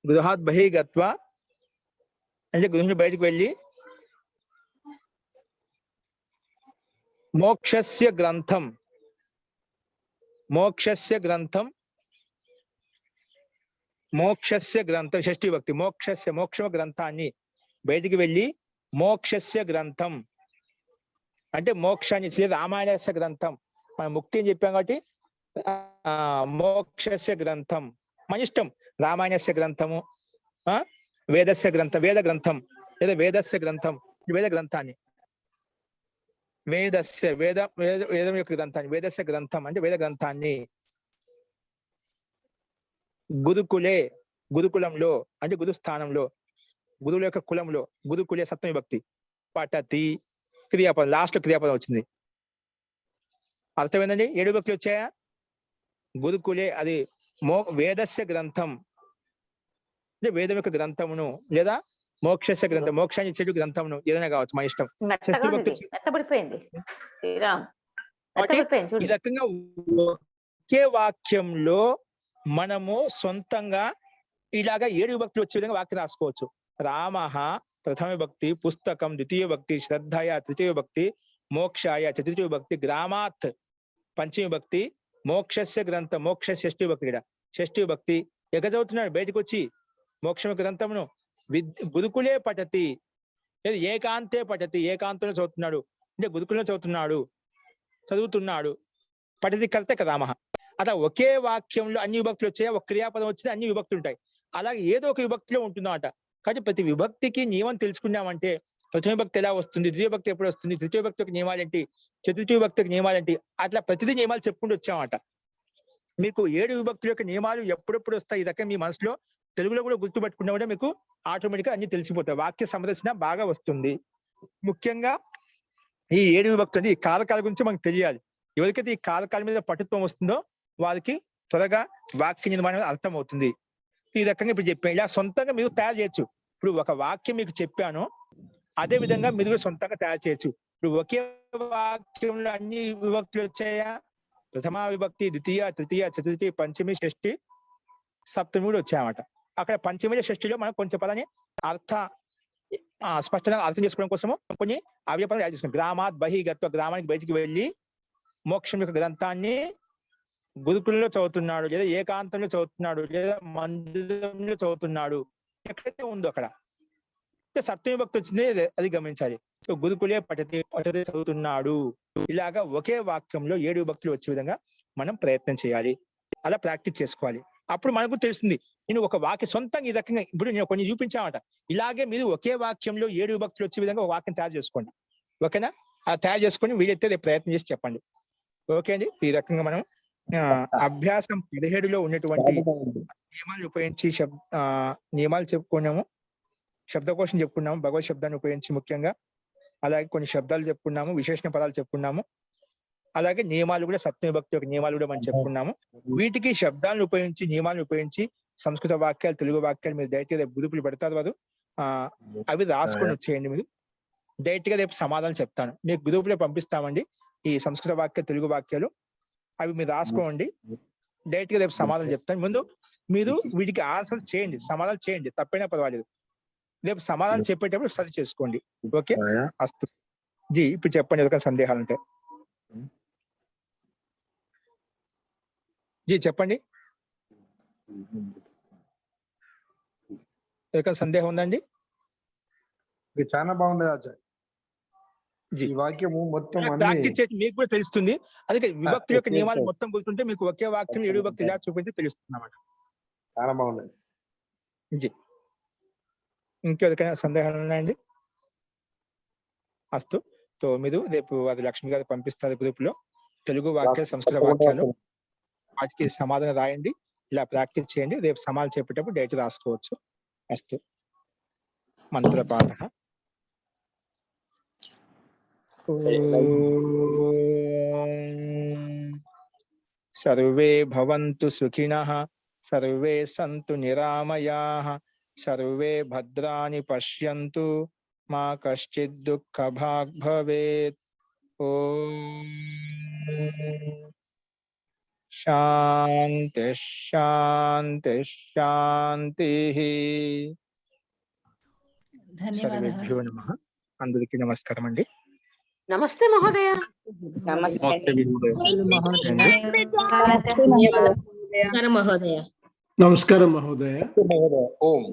గృహాత్ బహిః గత్వా అంటే గృహిణి బయటికి వెళ్ళి. మోక్షస్య గ్రంథం, మోక్షస్య గ్రంథం, మోక్షస్య గ్రంథం షష్ఠీ భక్తి, మోక్షస్య మోక్ష గ్రంథాన్ని బయటికి వెళ్ళి, మోక్షస్య గ్రంథం అంటే మోక్షాన్ని, రామాయణస్య గ్రంథం మనం ముక్తి అని చెప్పాం కాబట్టి మోక్షస్య గ్రంథం మన ఇష్టం, రామాయణస్య గ్రంథము, వేదస్య గ్రంథం వేద గ్రంథం లేదా వేదస్య గ్రంథం వేద గ్రంథాన్ని, వేదస్య వేదం యొక్క గ్రంథాన్ని, వేదస్య గ్రంథం అంటే వేద గ్రంథాన్ని. గురుకులే గురుకులంలో అంటే గురుస్థానంలో, గురువుల యొక్క కులంలో, గురుకులే సప్తమి విభక్తి, పఠతి క్రియాపదం, లాస్ట్ క్రియాపదం వచ్చింది. అర్థమైందండి, 7 విభక్తులు వచ్చాయా. గురుకులే అది వేదస్య గ్రంథం అంటే వేదం యొక్క గ్రంథమును లేదా మోక్షస్య గ్రంథం మోక్షాన్ని ఇచ్చే గ్రంథమును ఏదైనా కావచ్చు మన ఇష్టం. ఈ రకంగా ఒకే వాక్యంలో మనము సొంతంగా ఇలాగా 7 విభక్తులు వచ్చే విధంగా వాక్యం రాసుకోవచ్చు. రామః ప్రథమ విభక్తి, పుస్తకం ద్వితీయ విభక్తి, శ్రద్ధయ తృతీయ విభక్తి, మోక్షాయ చతుర్థ విభక్తి, గ్రామాత్ పంచమ విభక్తి, మోక్షస్య గ్రంథం మోక్ష షష్ఠీ విభక్తి, ఇక్కడ షష్ఠీ విభక్తి. ఎగ చదువుతున్నాడు బయటకు వచ్చి మోక్షం గ్రంథమును, గురుకులే పఠతి లేదా ఏకాంతే పఠతి, ఏకాంతంలో చదువుతున్నాడు అంటే గురుకులంలో చదువుతున్నాడు, పఠతి కర్త రామః. అట్లా ఒకే వాక్యంలో అన్ని విభక్తులు వచ్చాయి, ఒక క్రియాపదం వచ్చింది, అన్ని విభక్తులు ఉంటాయి. అలాగే ఏదో ఒక విభక్తిలో ఉంటుందన్నమాట. కానీ ప్రతి విభక్తికి నియమం తెలుసుకున్నామంటే ప్రథమ విభక్తి ఎలా వస్తుంది, ద్వితీయ విభక్తి ఎప్పుడు వస్తుంది, తృతీయ విభక్తికి నియమాలేంటి, చతుర్థ విభక్తికి నియమాలేంటి, అట్లా ప్రతిదీ నియమాలు చెప్పుకుంటూ వచ్చామట. మీకు 7 విభక్తుల యొక్క నియమాలు ఎప్పుడెప్పుడు వస్తాయి ఈ రకం మీ మనసులో తెలుగులో కూడా గుర్తుపెట్టుకున్నా మీకు ఆటోమేటిక్ గా అన్ని తెలిసిపోతాయి, వాక్య సంరచన బాగా వస్తుంది. ముఖ్యంగా ఈ 7 విభక్తులు ఈ కారకాల గురించి మనకు తెలియాలి. ఎవరికైతే ఈ కారకాల మీద పటుత్వం వస్తుందో వారికి త్వరగా వాక్య నిర్మాణం అర్థం అవుతుంది. ఈ రకంగా ఇప్పుడు చెప్పాను, ఇలా సొంతంగా మీరు తయారు చేయొచ్చు. ఇప్పుడు ఒక వాక్యం మీకు చెప్పాను, అదే విధంగా మీరు కూడా సొంతంగా తయారు చేయొచ్చు. ఇప్పుడు ఒకే వాక్యంలో అన్ని విభక్తులు వచ్చాయా? ప్రథమా విభక్తి, ద్వితీయ, తృతీయ, చతుర్థి, పంచమి, షష్ఠి, సప్తమి కూడా వచ్చాయన్నమాట. అక్కడ పంచమి షష్ఠిలో మనం కొంచెం పదాన్ని స్పష్టంగా అర్థం చేసుకోవడం కోసము కొన్ని అవ్యపదాలు యాడ్ చేసుకున్నాం. గ్రామాత్ బహి గత్వ, గ్రామానికి బయటికి వెళ్ళి మోక్షం యొక్క గ్రంథాన్ని గురుకులంలో చదువుతున్నాడు, లేదా ఏకాంతంలో చదువుతున్నాడు, లేదా మందిరంలో చదువుతున్నాడు, ఎక్కడైతే ఉందో అక్కడ సప్తమి భక్తి వచ్చింది అది గమనించాలి. సో గురుకులే పఠతి చదువుతున్నాడు, ఇలాగా ఒకే వాక్యంలో 7 విభక్తులు వచ్చే విధంగా మనం ప్రయత్నం చేయాలి. అలా ప్రాక్టీస్ చేసుకోవాలి. అప్పుడు మనకు తెలుస్తుంది. నేను ఒక వాక్యం సొంతంగా ఈ రకంగా ఇప్పుడు నేను కొన్ని చూపించామట, ఇలాగే మీరు ఒకే వాక్యంలో 7 విభక్తులు వచ్చే విధంగా ఒక వాక్యం తయారు చేసుకోండి. ఓకేనా? అలా తయారు చేసుకొని వీలైతే రేపు ప్రయత్నం చేసి చెప్పండి. ఓకే అండి. ఈ రకంగా మనం అభ్యాసం 17లో ఉన్నటువంటి నియమాలు ఉపయోగించి నియమాలు చెప్పుకున్నాము, శబ్దకోశం చెప్పుకున్నాము, భగవత్ శబ్దాన్ని ఉపయోగించి ముఖ్యంగా, అలాగే కొన్ని శబ్దాలు చెప్పుకున్నాము, విశేషణ పదాలు చెప్పుకున్నాము, అలాగే నియమాలు కూడా సప్తమి భక్తి యొక్క నియమాలు కూడా మనం చెప్పుకున్నాము. వీటికి శబ్దాలను ఉపయోగించి నియమాలను ఉపయోగించి సంస్కృత వాక్యాలు, తెలుగు వాక్యాలు మీరు డైరెక్ట్ గా రేపు గురుకులు పెడతారు వారు, అవి రాసుకొని వచ్చేయండి. మీరు డైరెక్ట్ గా రేపు సమాధానం చెప్తాను, మీకు గ్రూపులో పంపిస్తామండి. ఈ సంస్కృత వాక్య, తెలుగు వాక్యాలు అవి మీరు రాసుకోండి. డైరెక్ట్ గా రేపు సమాధానం చెప్తాను. ముందు మీరు వీటికి ఆన్సర్ చేయండి, సమాధానం చేయండి, తప్పైనా పర్వాలేదు. రేపు సమాధానం చెప్పేటప్పుడు సరి చేసుకోండి. ఓకే, అస్తు జీ. ఇప్పుడు చెప్పండి, ఎవరికైనా సందేహాలు ఉంటే జీ చెప్పండి. ఎవరికైనా సందేహం ఉందండి? చాలా బాగుంది ఆచార్య. ఈ వాక్యము మొత్తం ప్రాక్టీస్ చేసి మీకు కూడా తెలుస్తుంది. అందుకే విభక్తి యొక్క నియమాలు మొత్తం గుర్తుంటే మీకు ఒకే వాక్యం 7 విభక్తి ఇలా చూపించి తెలుస్తుంది అన్నమాట. చాలా బాగుంది జీ. ఇంకెవరికైనా సందేహాలు ఉన్నాయండి? అస్తు. సో మీరు రేపు అది లక్ష్మి గారు పంపిస్తారు గ్రూప్ లో తెలుగు వాక్యాలు, సంస్కృత వాక్యాలు, వాటికి సమాధానం రాయండి. ఇలా ప్రాక్టీస్ చేయండి. రేపు సమాధానం చెప్పేటప్పుడు డైరెక్ట్ రాసుకోవచ్చు. అస్తు. మంత్రపాఠ. సర్వే భవంతు సుఖినః, సర్వే సంతు నిరామయాః, సర్వే భద్రాణి పశ్యంతు, మా కశ్చిద్ దుఃఖభాగ్ భవేత్. ఓం శాంతి శాంతి శాంతి. సర్వేభ్యో నమః. అందరికీ నమస్కారం అండి. నమస్తే మహోదయ. నమస్కారం మహోదయ. నమస్కారం మహోదయ. ఓం